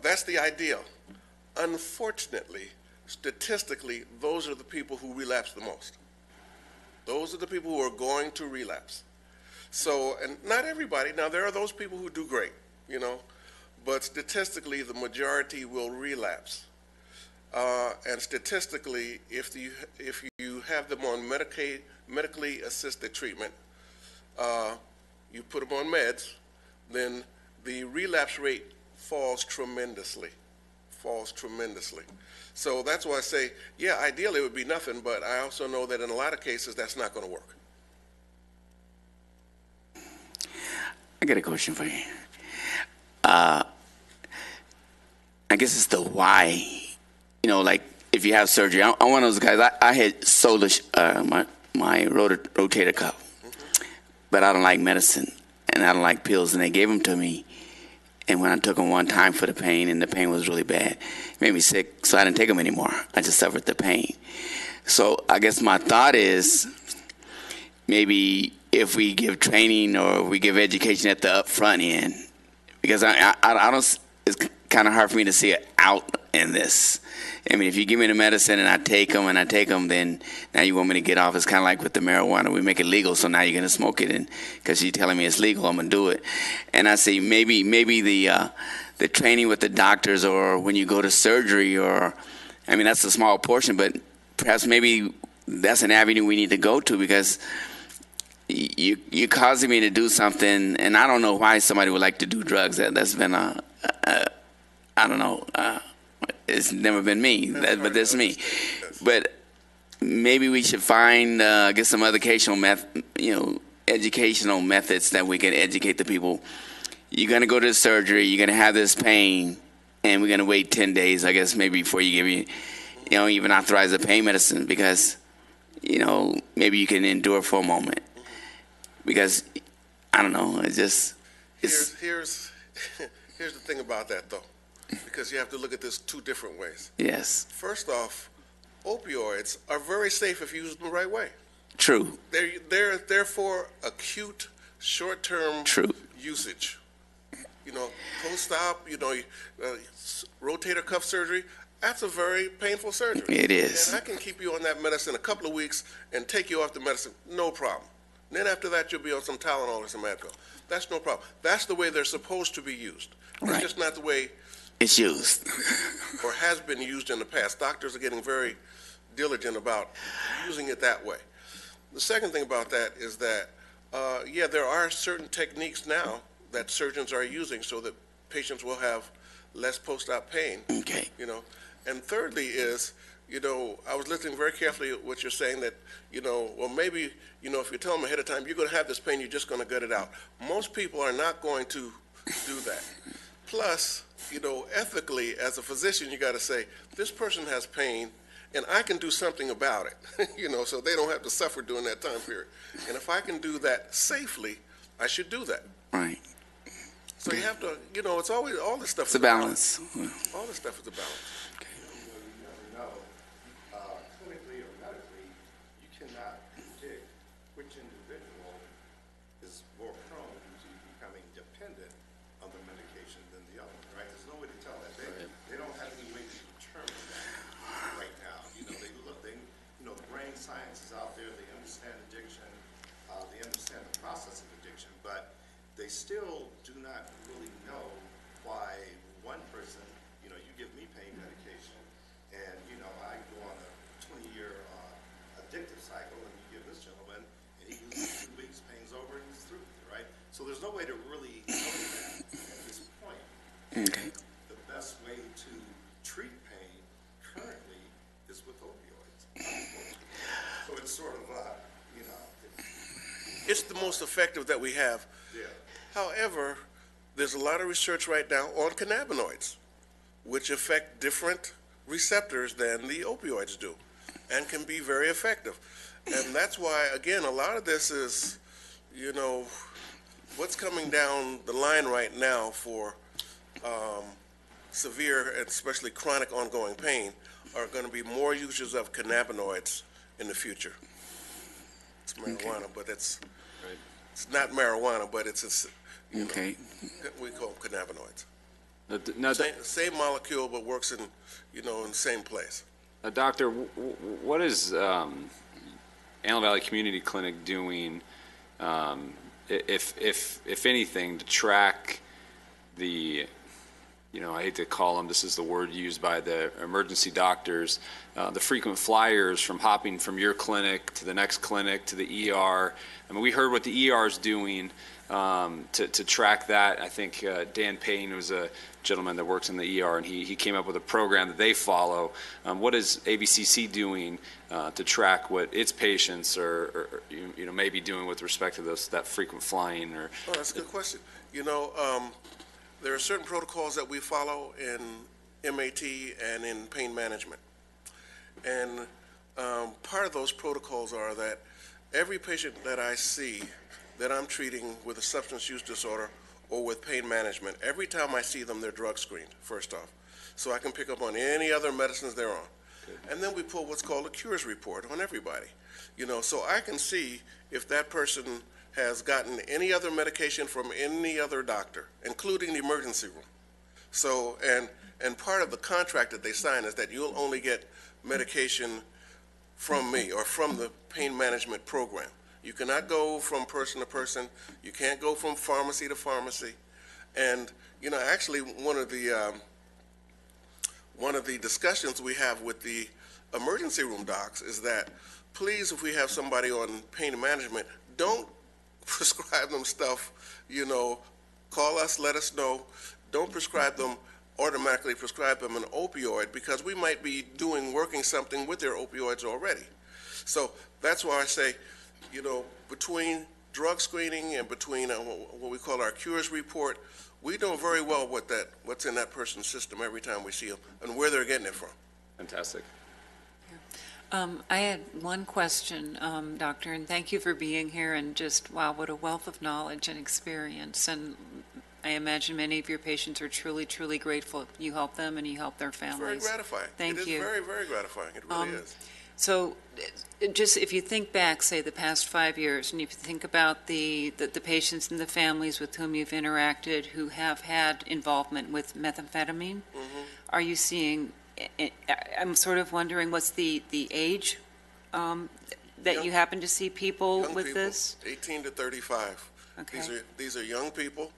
That's the ideal. Unfortunately, statistically, those are the people who relapse the most. Those are the people who are going to relapse. So, and not everybody. Now, there are those people who do great, but statistically, the majority will relapse. And statistically, if you have them on medically assisted treatment, you put them on meds, then the relapse rate falls tremendously. So that's why I say, yeah, ideally it would be nothing, but I also know that in a lot of cases that's not going to work. I got a question for you. I guess it's the why. Like if you have surgery, I'm one of those guys. I had sold my rotator cuff, but I don't like medicine and I don't like pills, and they gave them to me. And when I took them one time for the pain, and the pain was really bad, it made me sick, so I didn't take them anymore. I just suffered the pain. So I guess my thought is maybe if we give training or we give education at the upfront end, because I don't, it's kind of hard for me to see it out in this. I mean, if you give me the medicine and I take them, then now you want me to get off. It's kind of like with the marijuana. We make it legal, so now you're going to smoke it, and because you're telling me it's legal, I'm going to do it. And I say maybe the training with the doctors, or when you go to surgery, or I mean that's a small portion, but perhaps maybe that's an avenue we need to go to, because you're causing me to do something, and I don't know why somebody would like to do drugs. That's been I don't know. It's never been me, but that's me. But maybe we should find, get some educational methods that we can educate the people, you're going to go to the surgery, you're going to have this pain, and we're going to wait 10 days, I guess, maybe before you give you, even authorize the pain medicine because, maybe you can endure for a moment. Because, I don't know, here's the thing about that, though, because you have to look at this two different ways. Yes. First off, opioids are very safe if used the right way. True. They're for acute, short-term True. usage. Post-op, rotator cuff surgery, that's a very painful surgery. It is. And I can keep you on that medicine a couple of weeks and take you off the medicine, no problem. Then after that, you'll be on some Tylenol or some Advil. That's no problem. That's the way they're supposed to be used. It's Right. just not the way It's used. or has been used in the past. Doctors are getting very diligent about using it that way. The second thing about that is that, there are certain techniques now that surgeons are using so that patients will have less post-op pain. Okay. And thirdly is, I was listening very carefully at what you're saying that, maybe, if you tell them ahead of time, you're going to have this pain, you're just going to gut it out. Most people are not going to do that. Plus, ethically, as a physician, you got to say, this person has pain, and I can do something about it, so they don't have to suffer during that time period. And if I can do that safely, I should do that. Right. So you have to, it's always, all this stuff It's is a balance. All this stuff is a balance. Clinically or medically, you cannot predict which individual is more prone to becoming dependent on the medication than the other, right? There's no way to tell that. They don't have any way to determine that right now. The brain science is out there. They understand addiction. They understand the process of addiction, but they still do not really know why one person, you give me pain medication, and, I go on a 20-year addictive cycle, and you give this gentleman, and he uses 2 weeks, pain's over, and he's through, right? So there's no way to really know that at this point. Okay. The best way to treat pain currently is with opioids. So it's sort of, It's the most effective that we have. yeah. However, there's a lot of research right now on cannabinoids, which affect different receptors than the opioids do, and can be very effective. And that's why, again, a lot of this is, what's coming down the line right now for severe and especially chronic ongoing pain are going to be more users of cannabinoids in the future. It's marijuana, but it's not marijuana, but it's Okay. we call them cannabinoids. Now, Same molecule, but works in the same place. Doctor, what is Antelope Valley Community Clinic doing, if anything, to track the, I hate to call them, this is the word used by the emergency doctors, the frequent flyers from hopping from your clinic to the next clinic to the ER. I mean, we heard what the ER is doing to track that. I think Dan Payne was a gentleman that works in the ER, and he came up with a program that they follow. What is AVCC doing to track what its patients are maybe doing with respect to that frequent flying? Or Oh, that's a good question. There are certain protocols that we follow in MAT and in pain management. And part of those protocols are that every patient that I see that I'm treating with a substance use disorder or with pain management, every time I see them, they're drug screened, first off. So I can pick up on any other medicines they're on. And then we pull what's called a cures report on everybody. So I can see if that person has gotten any other medication from any other doctor, including the emergency room. So, and part of the contract that they sign is that you'll only get medication from me or from the pain management program. You cannot go from person to person. You can't go from pharmacy to pharmacy. And, actually one of the discussions we have with the emergency room docs is that, please, if we have somebody on pain management, don't prescribe them stuff, call us, let us know. Don't automatically prescribe them an opioid, because we might be working something with their opioids already. So that's why I say, between drug screening and between what we call our cures report, we know very well what's in that person's system every time we see them and where they're getting it from. Fantastic. I had one question, Doctor, and thank you for being here, and just, wow, what a wealth of knowledge and experience. And I imagine many of your patients are truly, truly grateful. You help them and you help their families. It's very gratifying. Thank you. It is very, very gratifying. It really is. So just if you think back, say, the past 5 years, and if you think about the patients and the families with whom you've interacted who have had involvement with methamphetamine, are you seeing, I'm sort of wondering, what's the age that you happen to see people Young with people, this? 18 to 35. Okay. These are young people,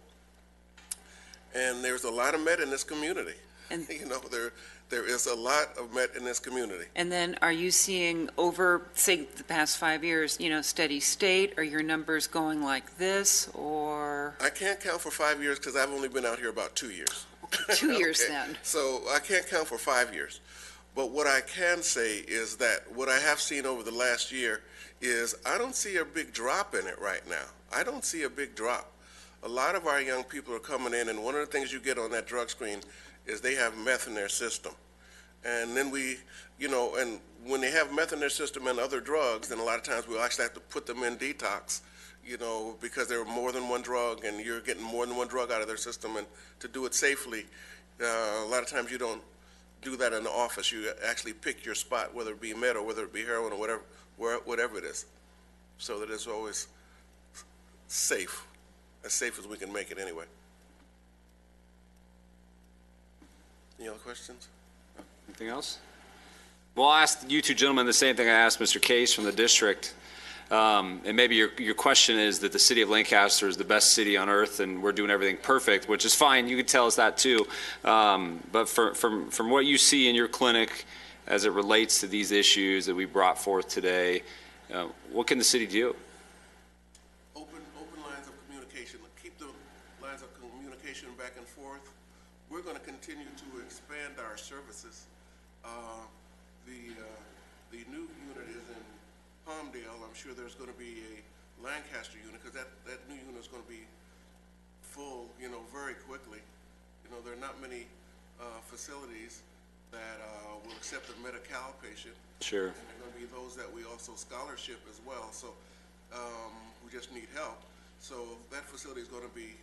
and there's a lot of met in this community. And- you know, there is a lot of met in this community. And then are you seeing over, say, the past 5 years, steady state? Are your numbers going like this, or? I can't count for 5 years because I've only been out here about 2 years. 2 years Okay. then. So I can't count for 5 years. But what I can say is that what I have seen over the last year is I don't see a big drop in it right now. I don't see a big drop. A lot of our young people are coming in, and one of the things you get on that drug screen is they have meth in their system. And then and when they have meth in their system and other drugs, then a lot of times we'll actually have to put them in detox, because there are more than one drug and you're getting more than one drug out of their system. And to do it safely, a lot of times you don't do that in the office. You actually pick your spot, whether it be meth or whether it be heroin or whatever it is, so that it's always safe, as safe as we can make it anyway. Any other questions? Anything else? Well, I'll ask you two gentlemen the same thing I asked Mr. Case from the district. And maybe your question is that the city of Lancaster is the best city on earth and we're doing everything perfect, which is fine. You can tell us that too. But from what you see in your clinic as it relates to these issues that we brought forth today, what can the city do? Open lines of communication. Keep the lines of communication back and forth. We're going to continue to expand our services. The new unit is in Palmdale. I'm sure there's going to be a Lancaster unit because that new unit is going to be full, very quickly. There are not many facilities that will accept a Medi-Cal patient. Sure. And there are going to be those that we also scholarship as well. So we just need help. So that facility is going to be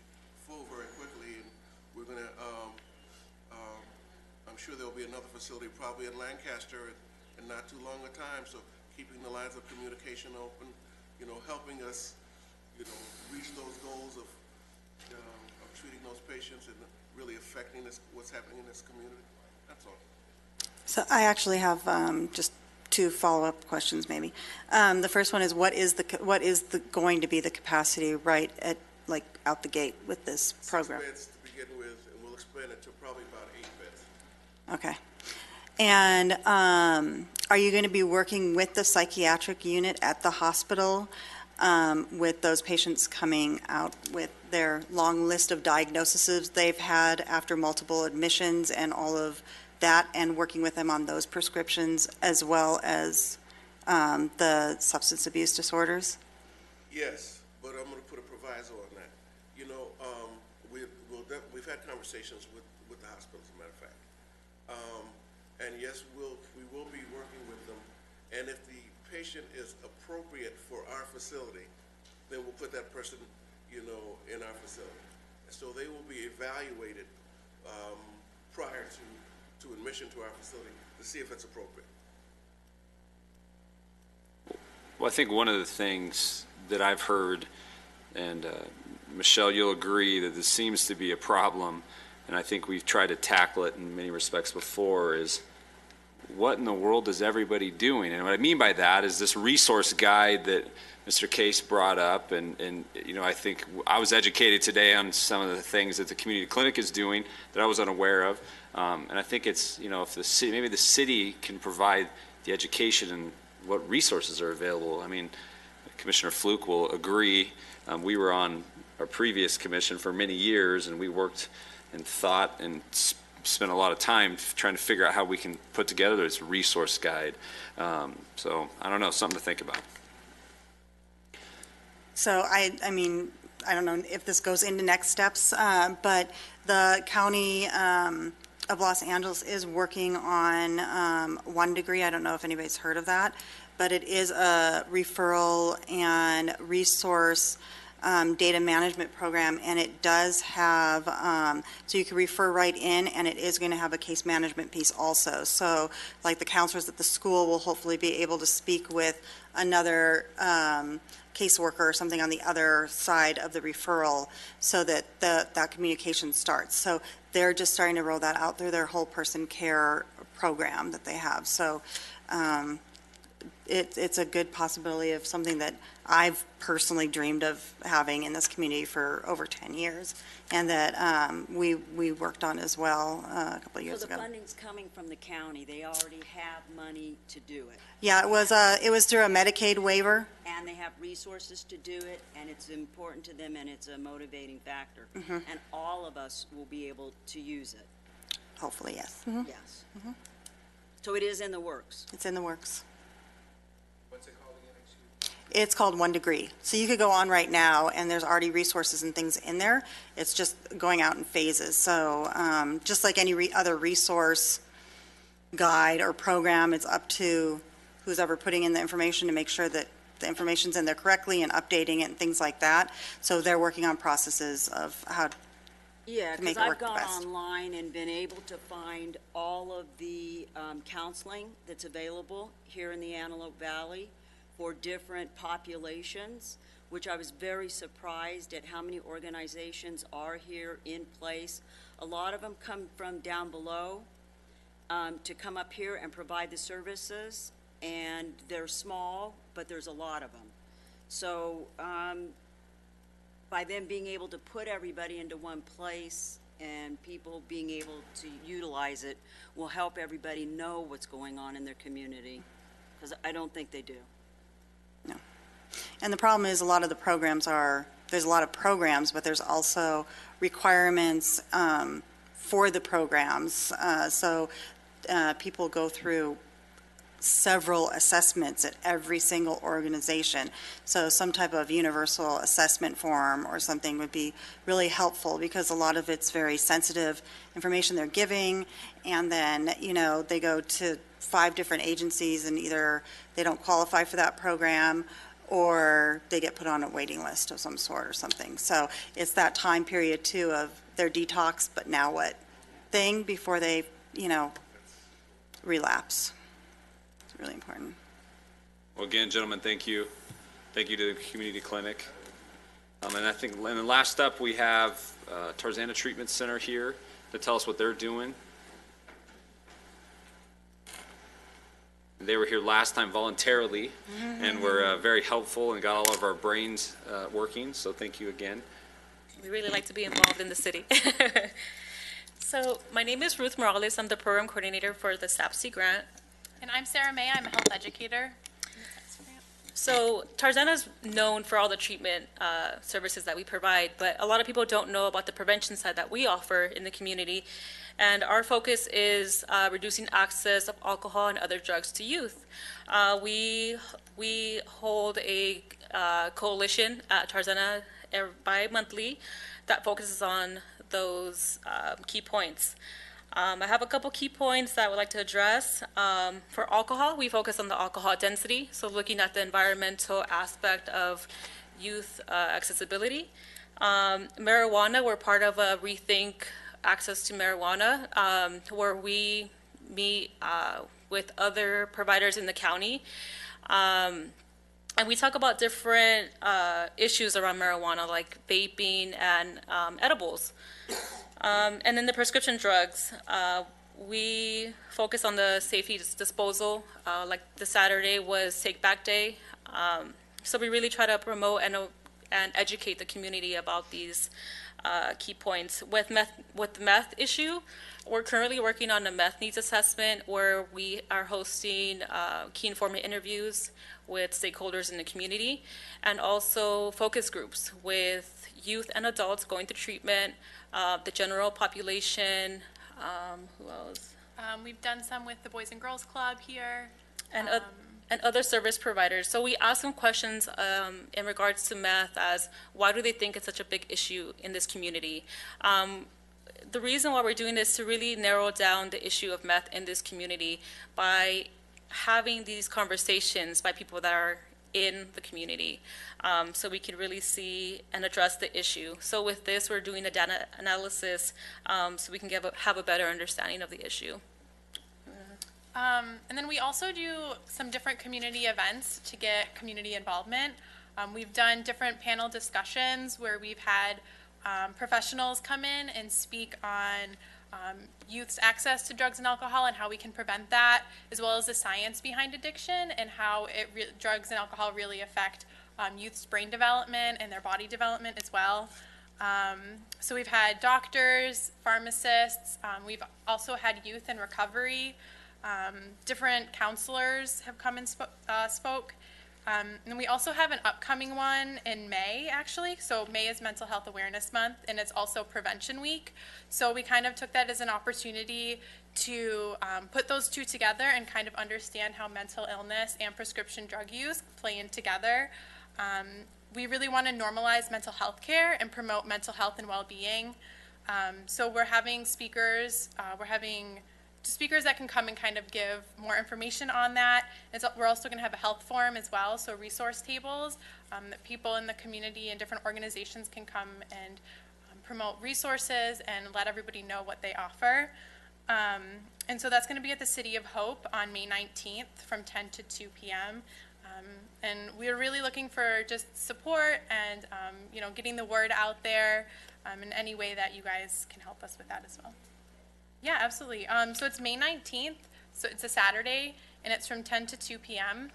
full very quickly, and we're going to. I'm sure there'll be another facility probably in Lancaster in not too long a time. So keeping the lines of communication open, helping us, reach those goals of treating those patients and really affecting what's happening in this community. That's all. So I actually have just two follow-up questions, maybe. The first one is what is going to be the capacity right at out the gate with this program? 6 beds to begin with, and we'll expand it to probably about 8 beds. Okay. And are you going to be working with the psychiatric unit at the hospital with those patients coming out with their long list of diagnoses they've had after multiple admissions and all of that, and working with them on those prescriptions as well as the substance abuse disorders? Yes, but I'm going to put a proviso on that. We've had conversations with the hospital, as a matter of fact. And yes, we will be working with them. And if the patient is appropriate for our facility, then we'll put that person, in our facility. And so they will be evaluated prior to admission to our facility to see if it's appropriate. Well, I think one of the things that I've heard, and Michelle, you'll agree that this seems to be a problem, and I think we've tried to tackle it in many respects before, is what in the world is everybody doing? And what I mean by that is this resource guide that Mr. Case brought up, and I think I was educated today on some of the things that the community clinic is doing that I was unaware of. And I think it's, if the city, maybe the city can provide the education and what resources are available. I mean, Commissioner Fluke will agree. We were on our previous commission for many years, and we worked and thought and spent a lot of time trying to figure out how we can put together this resource guide. So I don't know, something to think about. So I mean, I don't know if this goes into next steps, but the county of Los Angeles is working on 1 Degree. I don't know if anybody's heard of that, but it is a referral and resource data management program, and it does have, so you can refer right in, and it is going to have a case management piece also. So like the counselors at the school will hopefully be able to speak with another caseworker or something on the other side of the referral so that that communication starts. So they're just starting to roll that out through their whole person care program that they have. So it's a good possibility of something that I've personally dreamed of having in this community for over 10 years, and that we worked on as well a couple of years So the ago. funding's coming from the county. They already have money to do it. Yeah, it was through a Medicaid waiver. And they have resources to do it, and it's important to them, and it's a motivating factor. And all of us will be able to use it. Hopefully, yes. Yes. So it is in the works. It's in the works. What's it called again? Excuse me. It's called 1 Degree. So you could go on right now, and there's already resources and things in there. It's just going out in phases. So just like any other resource guide or program, it's up to who's ever putting in the information to make sure that the information's in there correctly and updating it and things like that. So they're working on processes of how. Yeah, to make because it I've work the gone best. online and been able to find all of the counseling that's available here in the Antelope Valley for different populations, which I was very surprised at how many organizations are here in place. A lot of them come from down below to come up here and provide the services, and they're small, but there's a lot of them. So by them being able to put everybody into one place and people being able to utilize it will help everybody know what's going on in their community, because I don't think they do. No. And the problem is a lot of the programs there's a lot of programs, but there's also requirements for the programs. So people go through several assessments at every single organization. So some type of universal assessment form or something would be really helpful, because a lot of it's very sensitive information they're giving, and then, they go to 5 different agencies and either they don't qualify for that program or they get put on a waiting list of some sort or something. So it's that time period too of their detox, but now what thing before they, relapse. Really important. Well, again, gentlemen, thank you. Thank you to the community clinic. And I think, and then last up, we have Tarzana Treatment Center here to tell us what they're doing. They were here last time voluntarily and were very helpful and got all of our brains working. So thank you again. We really like to be involved in the city. So my name is Ruth Morales. I'm the program coordinator for the SAPC grant. And I'm Sarah May. I'm a health educator. So Tarzana is known for all the treatment services that we provide, but a lot of people don't know about the prevention side that we offer in the community. And our focus is reducing access of alcohol and other drugs to youth. We hold a coalition at Tarzana bi-monthly that focuses on those key points. I have a couple key points that I would like to address. For alcohol, we focus on the alcohol density, so looking at the environmental aspect of youth accessibility. Marijuana, we're part of a Rethink Access to Marijuana, where we meet with other providers in the county. And we talk about different issues around marijuana, like vaping and edibles. And then the prescription drugs, we focus on the safety disposal. Like the Saturday was Take Back Day. So we really try to promote and educate the community about these key points. With the meth issue, we're currently working on a meth needs assessment where we are hosting key informant interviews with stakeholders in the community, and also focus groups with youth and adults going through treatment, the general population, who else? We've done some with the Boys and Girls Club here. And and other service providers. So we asked them questions in regards to meth, as why do they think it's such a big issue in this community? The reason why we're doing this is to really narrow down the issue of meth in this community by having these conversations by people that are in the community, so we can really see and address the issue. So with this, we're doing a data analysis so we can have a better understanding of the issue. And then we also do some different community events to get community involvement. We've done different panel discussions where we've had professionals come in and speak on youth's access to drugs and alcohol and how we can prevent that, as well as the science behind addiction and how drugs and alcohol really affect youth's brain development and their body development as well. So we've had doctors, pharmacists, we've also had youth in recovery, different counselors have come and spoke. And we also have an upcoming one in May, actually. So May is Mental Health Awareness Month, and it's also Prevention Week. So we kind of took that as an opportunity to put those two together and kind of understand how mental illness and prescription drug use play in together. We really want to normalize mental health care and promote mental health and well-being. So we're having speakers, speakers that can come and kind of give more information on that. We're also going to have a health forum as well, so resource tables that people in the community and different organizations can come and promote resources and let everybody know what they offer. And so that's going to be at the City of Hope on May 19th from 10 to 2 p.m. And we're really looking for just support and getting the word out there in any way that you guys can help us with that as well. Yeah, absolutely. So it's May 19th, so it's a Saturday, and it's from 10 to 2 p.m.,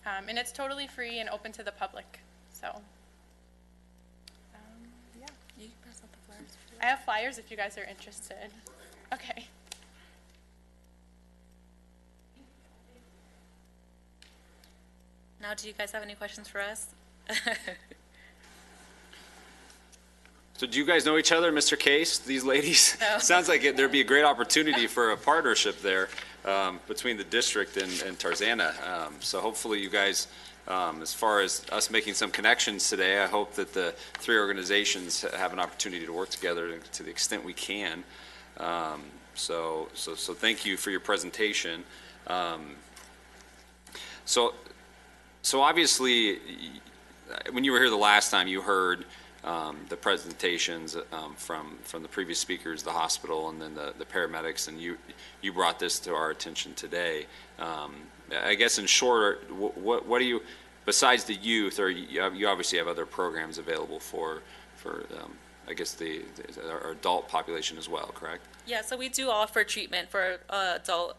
and it's totally free and open to the public. So, yeah. You can pass out the flyers. I have flyers if you guys are interested. Okay. Now, do you guys have any questions for us? So do you guys know each other, Mr. Case, these ladies? No. Sounds like there'd be a great opportunity for a partnership there between the district and Tarzana. So hopefully you guys, as far as us making some connections today, I hope that the three organizations have an opportunity to work together to the extent we can. So thank you for your presentation. So obviously, when you were here the last time, you heard the presentations from the previous speakers, the hospital, and then the paramedics, and you brought this to our attention today. I guess in short, what do you, besides the youth, or you obviously have other programs available for I guess our adult population as well, correct? Yeah, so we do offer treatment for adult.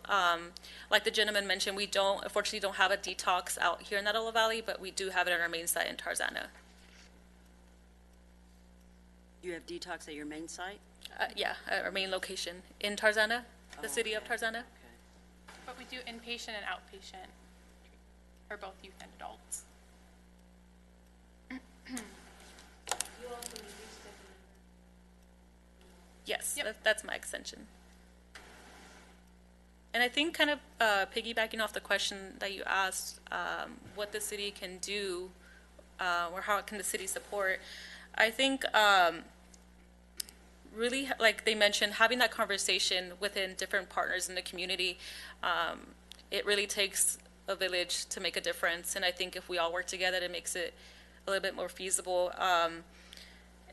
Like the gentleman mentioned, we unfortunately don't have a detox out here in Antelope Valley, but we do have it on our main site in Tarzana. You have detox at your main site? Yeah, at our main location in Tarzana, the city of Tarzana. But we do inpatient and outpatient for both youth and adults. Yes, Yep. that's my extension. And I think kind of piggybacking off the question that you asked, what the city can do or how can the city support, I think really, like they mentioned, having that conversation within different partners in the community, it really takes a village to make a difference. And I think if we all work together, it makes it a little bit more feasible.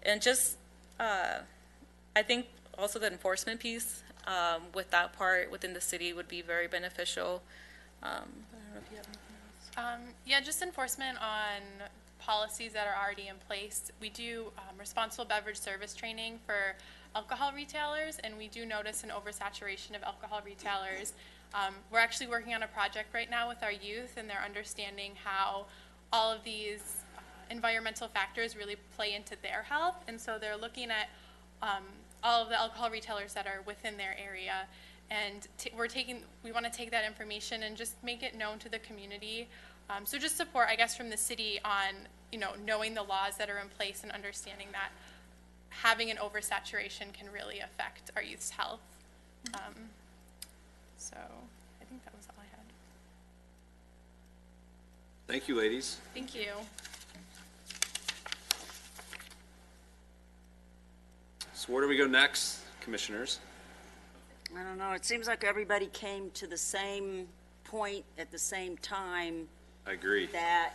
And just, I think also the enforcement piece with that part within the city would be very beneficial. I don't know if you have anything else. Yeah, just enforcement on policies that are already in place. We do responsible beverage service training for alcohol retailers, and we do notice an oversaturation of alcohol retailers. We're actually working on a project right now with our youth, and they're understanding how all of these environmental factors really play into their health, and so they're looking at all of the alcohol retailers that are within their area, and we want to take that information and just make it known to the community. So just support, I guess, from the city on, knowing the laws that are in place and understanding that having an oversaturation can really affect our youth's health. So I think that was all I Thank you, ladies. Thank you. So where do we go next, commissioners? I don't know, it seems like everybody came to the same point at the same time, I agree. that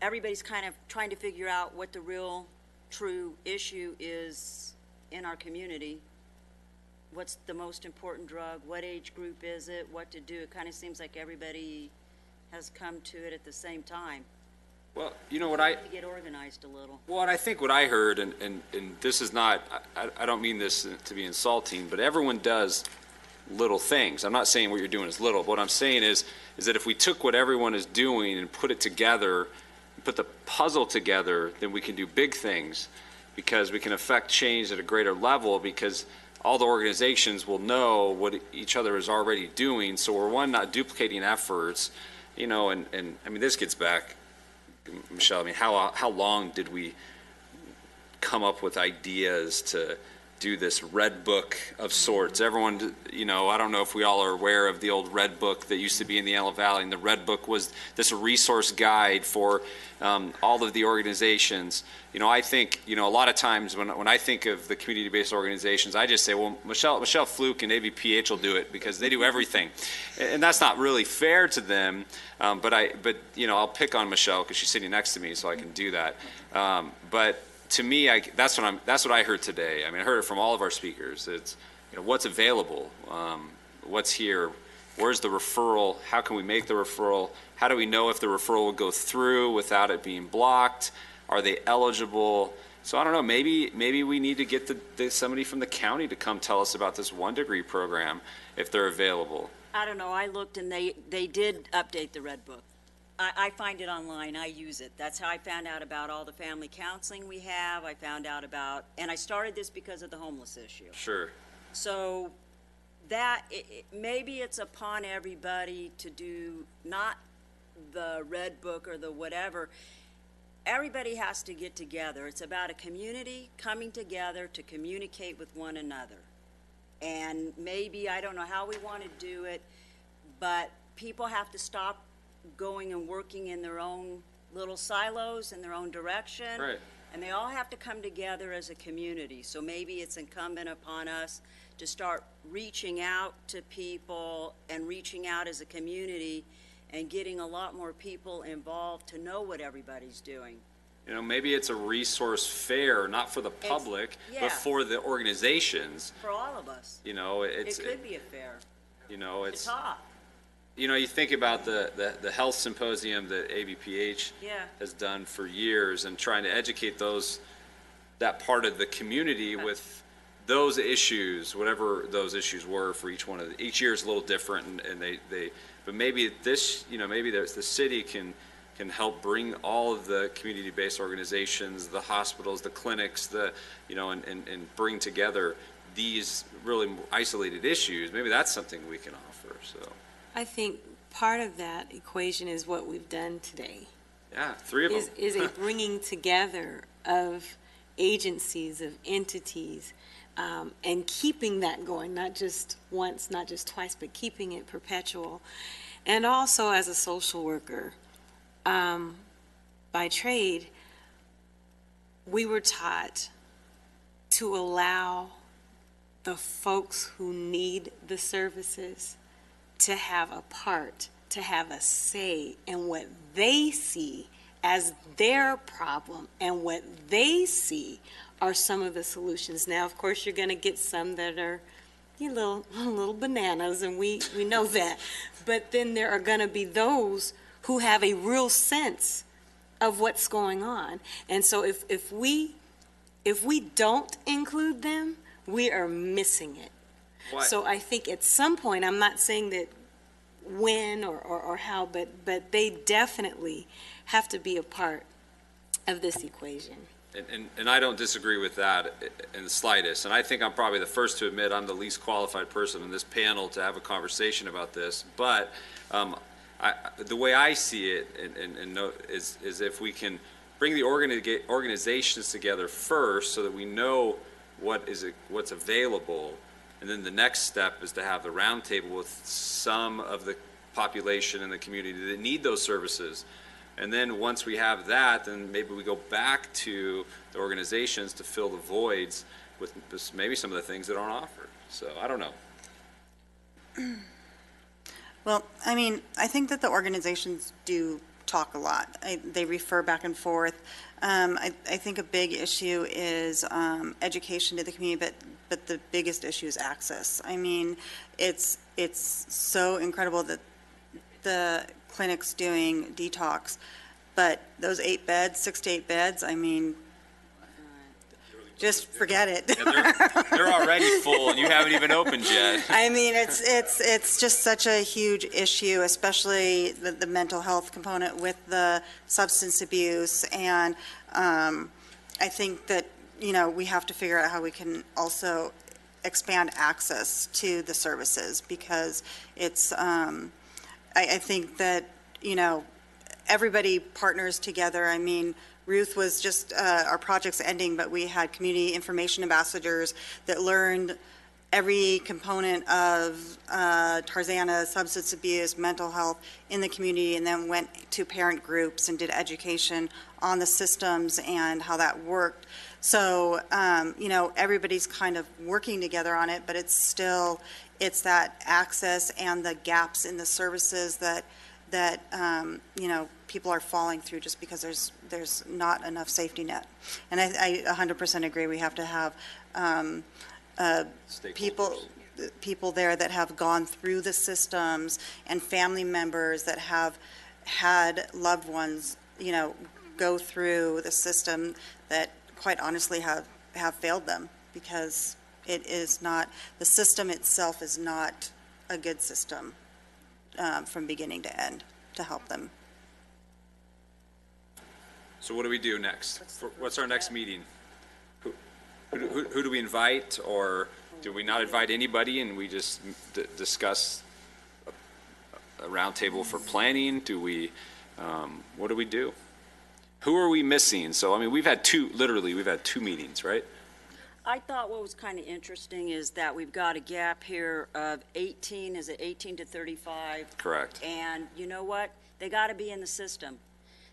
everybody's kind of trying to figure out what the real, true issue is in our community. What's the most important drug? What age group is it? What to do? It kind of seems like everybody has come to it at the same time. Well, you know what To get organized a little. Well, and I think what I heard, and this is not, I don't mean this to be insulting, but everyone does little things. I'm not saying what you're doing is little, but what I'm saying is that if we took what everyone is doing and put it together, put the puzzle together, then we can do big things, because we can affect change at a greater level, because all the organizations will know what each other is already doing. So we're not duplicating efforts, and I mean, this gets back, Michelle, I mean, how long did we come up with ideas to do this red book of sorts? Everyone, I don't know if we all are aware of the old red book that used to be in the Antelope Valley, and the red book was this resource guide for all of the organizations. I think, a lot of times when I think of the community-based organizations, I just say, well, Michelle Fluke and ABPH will do it because they do everything. And that's not really fair to them, but I'll pick on Michelle because she's sitting next to me, so I can do that. But to me, that's what I heard today. I mean, I heard it from all of our speakers. It's, what's available, what's here, where's the referral, how can we make the referral, how do we know if the referral will go through without it being blocked, are they eligible? So I don't know, maybe we need to get somebody from the county to come tell us about this 1-degree program if they're available. I don't know, I looked and they did update the red book. I find it online, I use it. That's how I found out about all the family counseling we have. I found out about, and I started this because of the homeless issue. Sure. So maybe it's upon everybody to do not the red book or the whatever. Everybody has to get together. It's about a community coming together to communicate with one another. And maybe, I don't know how we want to do it, but people have to stop going and working in their own little silos in their own direction. Right. And they all have to come together as a community. So maybe it's incumbent upon us to start reaching out to people and reaching out as a community and getting a lot more people involved to know what everybody's doing. Maybe it's a resource fair, not for the public, but for the organizations. For all of us. It could be a fair. It's to talk. You think about the health symposium that ABPH has done for years, and trying to educate that part of the community with those issues, whatever those issues were for each one of each year is a little different, and but maybe maybe the city can help bring all of the community-based organizations, the hospitals, the clinics, and bring together these really isolated issues. Maybe that's something we can offer. So I think part of that equation is what we've done today. Yeah, 3 of them. Is a bringing together of agencies, of entities, and keeping that going, not just once, not just twice, but keeping it perpetual. And also as a social worker, by trade, we were taught to allow the folks who need the services to have a part, to have a say in what they see as their problem and what they see are some of the solutions. Now, of course, you're going to get some that are little bananas, and we know that. But then there are going to be those who have a real sense of what's going on. And so if we don't include them, we are missing it. What? So I think at some point, I'm not saying that when or how, but they definitely have to be a part of this equation. And I don't disagree with that in the slightest. And I think I'm probably the first to admit I'm the least qualified person in this panel to have a conversation about this. But the way I see it is if we can bring the organizations together first so that we know what's available, and then the next step is to have the roundtable with some of the population in the community that need those services. And then once we have that, then maybe we go back to the organizations to fill the voids with maybe some of the things that aren't offered. So I don't know. Well, I mean, I think that the organizations do talk a lot. They refer back and forth. I think a big issue is education to the community, but the biggest issue is access. I mean, it's so incredible that the clinic's doing detox, but those 8 beds, 6 to 8 beds, I mean, just forget it. They're already full, and you haven't even opened yet. I mean, it's just such a huge issue, especially the mental health component with the substance abuse. And I think that, you know, we have to figure out how we can also expand access to the services, because it's, I think that, you know, everybody partners together. I mean, Ruth was just, our project's ending, but we had community information ambassadors that learned every component of Tarzana, substance abuse, mental health in the community, and then went to parent groups and did education on the systems and how that worked. So, you know, everybody's kind of working together on it, but it's still, it's that access and the gaps in the services that you know, people are falling through just because there's not enough safety net. And I 100% agree. We have to have people there that have gone through the systems, and family members that have had loved ones, you know, go through the system that quite honestly have failed them, because it is not, the system itself is not a good system. From beginning to end to help them. So what do we do next? What's our next meeting? Who do we invite, or do we not invite anybody and we just discuss a roundtable for planning? Do we, what do we do? Who are we missing? So, I mean, we've had two meetings, right? I thought what was kind of interesting is that we've got a gap here of 18, is it 18 to 35? Correct. And you know what? They got to be in the system.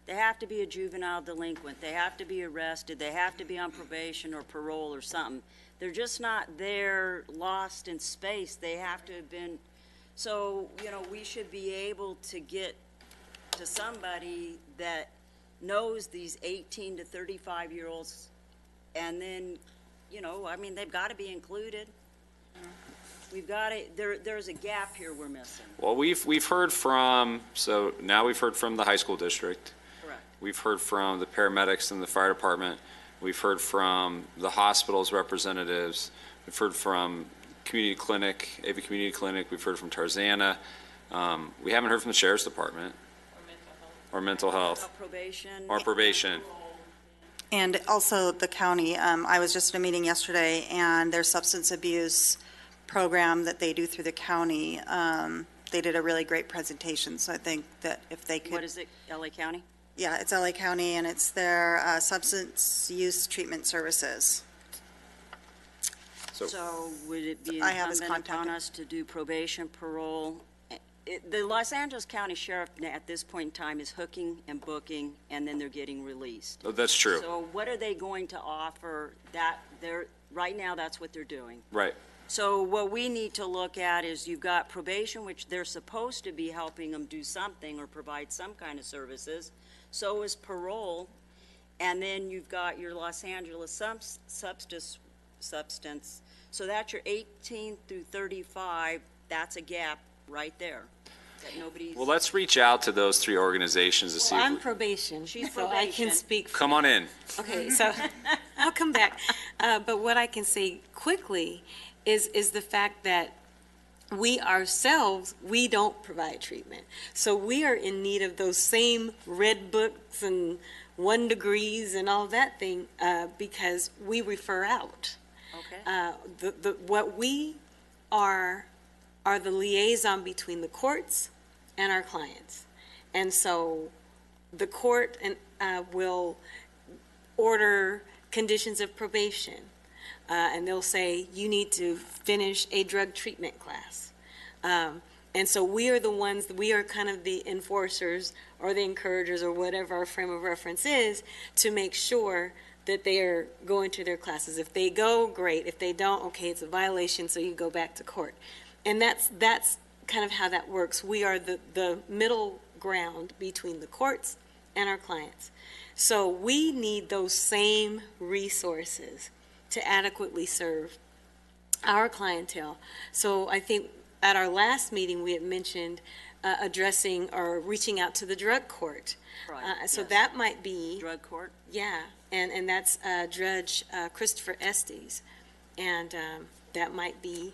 They have to be a juvenile delinquent. They have to be arrested. They have to be on probation or parole or something. They're just not there lost in space. They have to have been. So, you know, we should be able to get to somebody that knows these 18 to 35-year-olds, and then, you know, I mean, they've got to be included. We've got to, there's a gap here we're missing. Well, we've heard from, so now we've heard from the high school district. Correct. We've heard from the paramedics and the fire department. We've heard from the hospital's representatives. We've heard from community clinic, AV Community Clinic. We've heard from Tarzana. We haven't heard from the sheriff's department. Or mental health. Or probation. Or probation. And also the county. I was just at a meeting yesterday, and their substance abuse program that they do through the county, they did a really great presentation. So I think that if they could. What is it, LA County? Yeah, it's LA County, and it's their substance use treatment services. So would it be I have his incumbent upon contact. us to do probation, parole? The Los Angeles County Sheriff at this point in time is hooking and booking, and then they're getting released. Oh, that's true. So what are they going to offer? Right now, that's what they're doing. Right. So what we need to look at is you've got probation, which they're supposed to be helping them do something or provide some kind of services. So is parole. And then you've got your Los Angeles substance. So that's your 18 through 35. That's a gap right there. That nobody's. Well, let's reach out to those three organizations to see I'm if probation, She's so I can probation. speak. Come on in. Okay, so I'll come back. But what I can say quickly is the fact that we ourselves, we don't provide treatment. So we are in need of those same red books and 1 degrees and all that thing, because we refer out. Okay. What we are the liaison between the courts and our clients. And so the court will order conditions of probation, and they'll say, you need to finish a drug treatment class. And so we are the ones, we are kind of the enforcers or the encouragers or whatever our frame of reference is to make sure that they are going to their classes. If they go, great. If they don't, okay, it's a violation, so you go back to court. And that's kind of how that works. We are the middle ground between the courts and our clients. So we need those same resources to adequately serve our clientele. So I think at our last meeting, we had mentioned addressing or reaching out to the drug court. Right, So yes. that might be, Drug court? yeah, and that's Judge Christopher Estes. And that might be,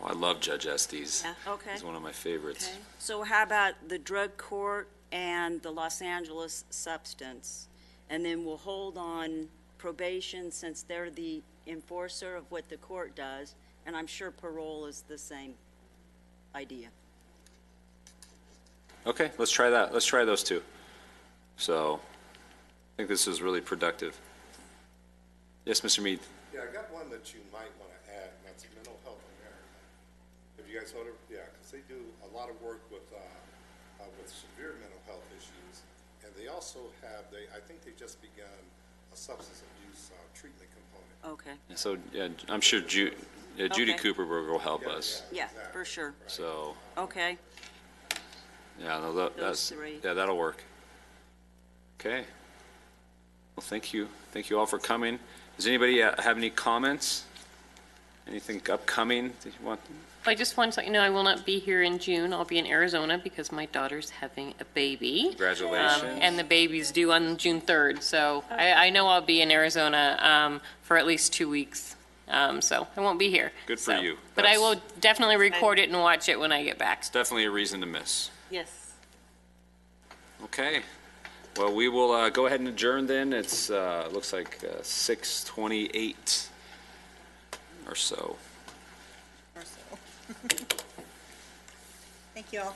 Oh, I love Judge Estes. yeah. Okay. He's one of my favorites. Okay. So how about the drug court and the Los Angeles substance? And then we'll hold on probation since they're the enforcer of what the court does. And I'm sure parole is the same idea. Okay, let's try that. Let's try those two. So I think this is really productive. Yes, Mr. Mead. Yeah, I got one that you might want to add, and that's Mental Health America. Have you guys heard of, yeah, because they do a lot of work with severe mental health issues, and they also have, I think they just begun a substance abuse treatment component. Okay. So yeah, I'm sure Judy Okay. Cooperberg will help us. Yeah, for sure. So Okay. yeah, no, Those three. yeah, that'll work. Okay. Well, thank you. Thank you all for coming. Does anybody have any comments? Anything upcoming that you want? I just want to let you know I will not be here in June. I'll be in Arizona because my daughter's having a baby. Congratulations. And the baby's due on June 3rd. So I know I'll be in Arizona for at least 2 weeks. So I won't be here. Good for you. But I That's- will definitely record it and watch it when I get back. It's definitely a reason to miss. Yes. Okay. Well, we will go ahead and adjourn then. It's looks like 6:28 or so. Thank you all.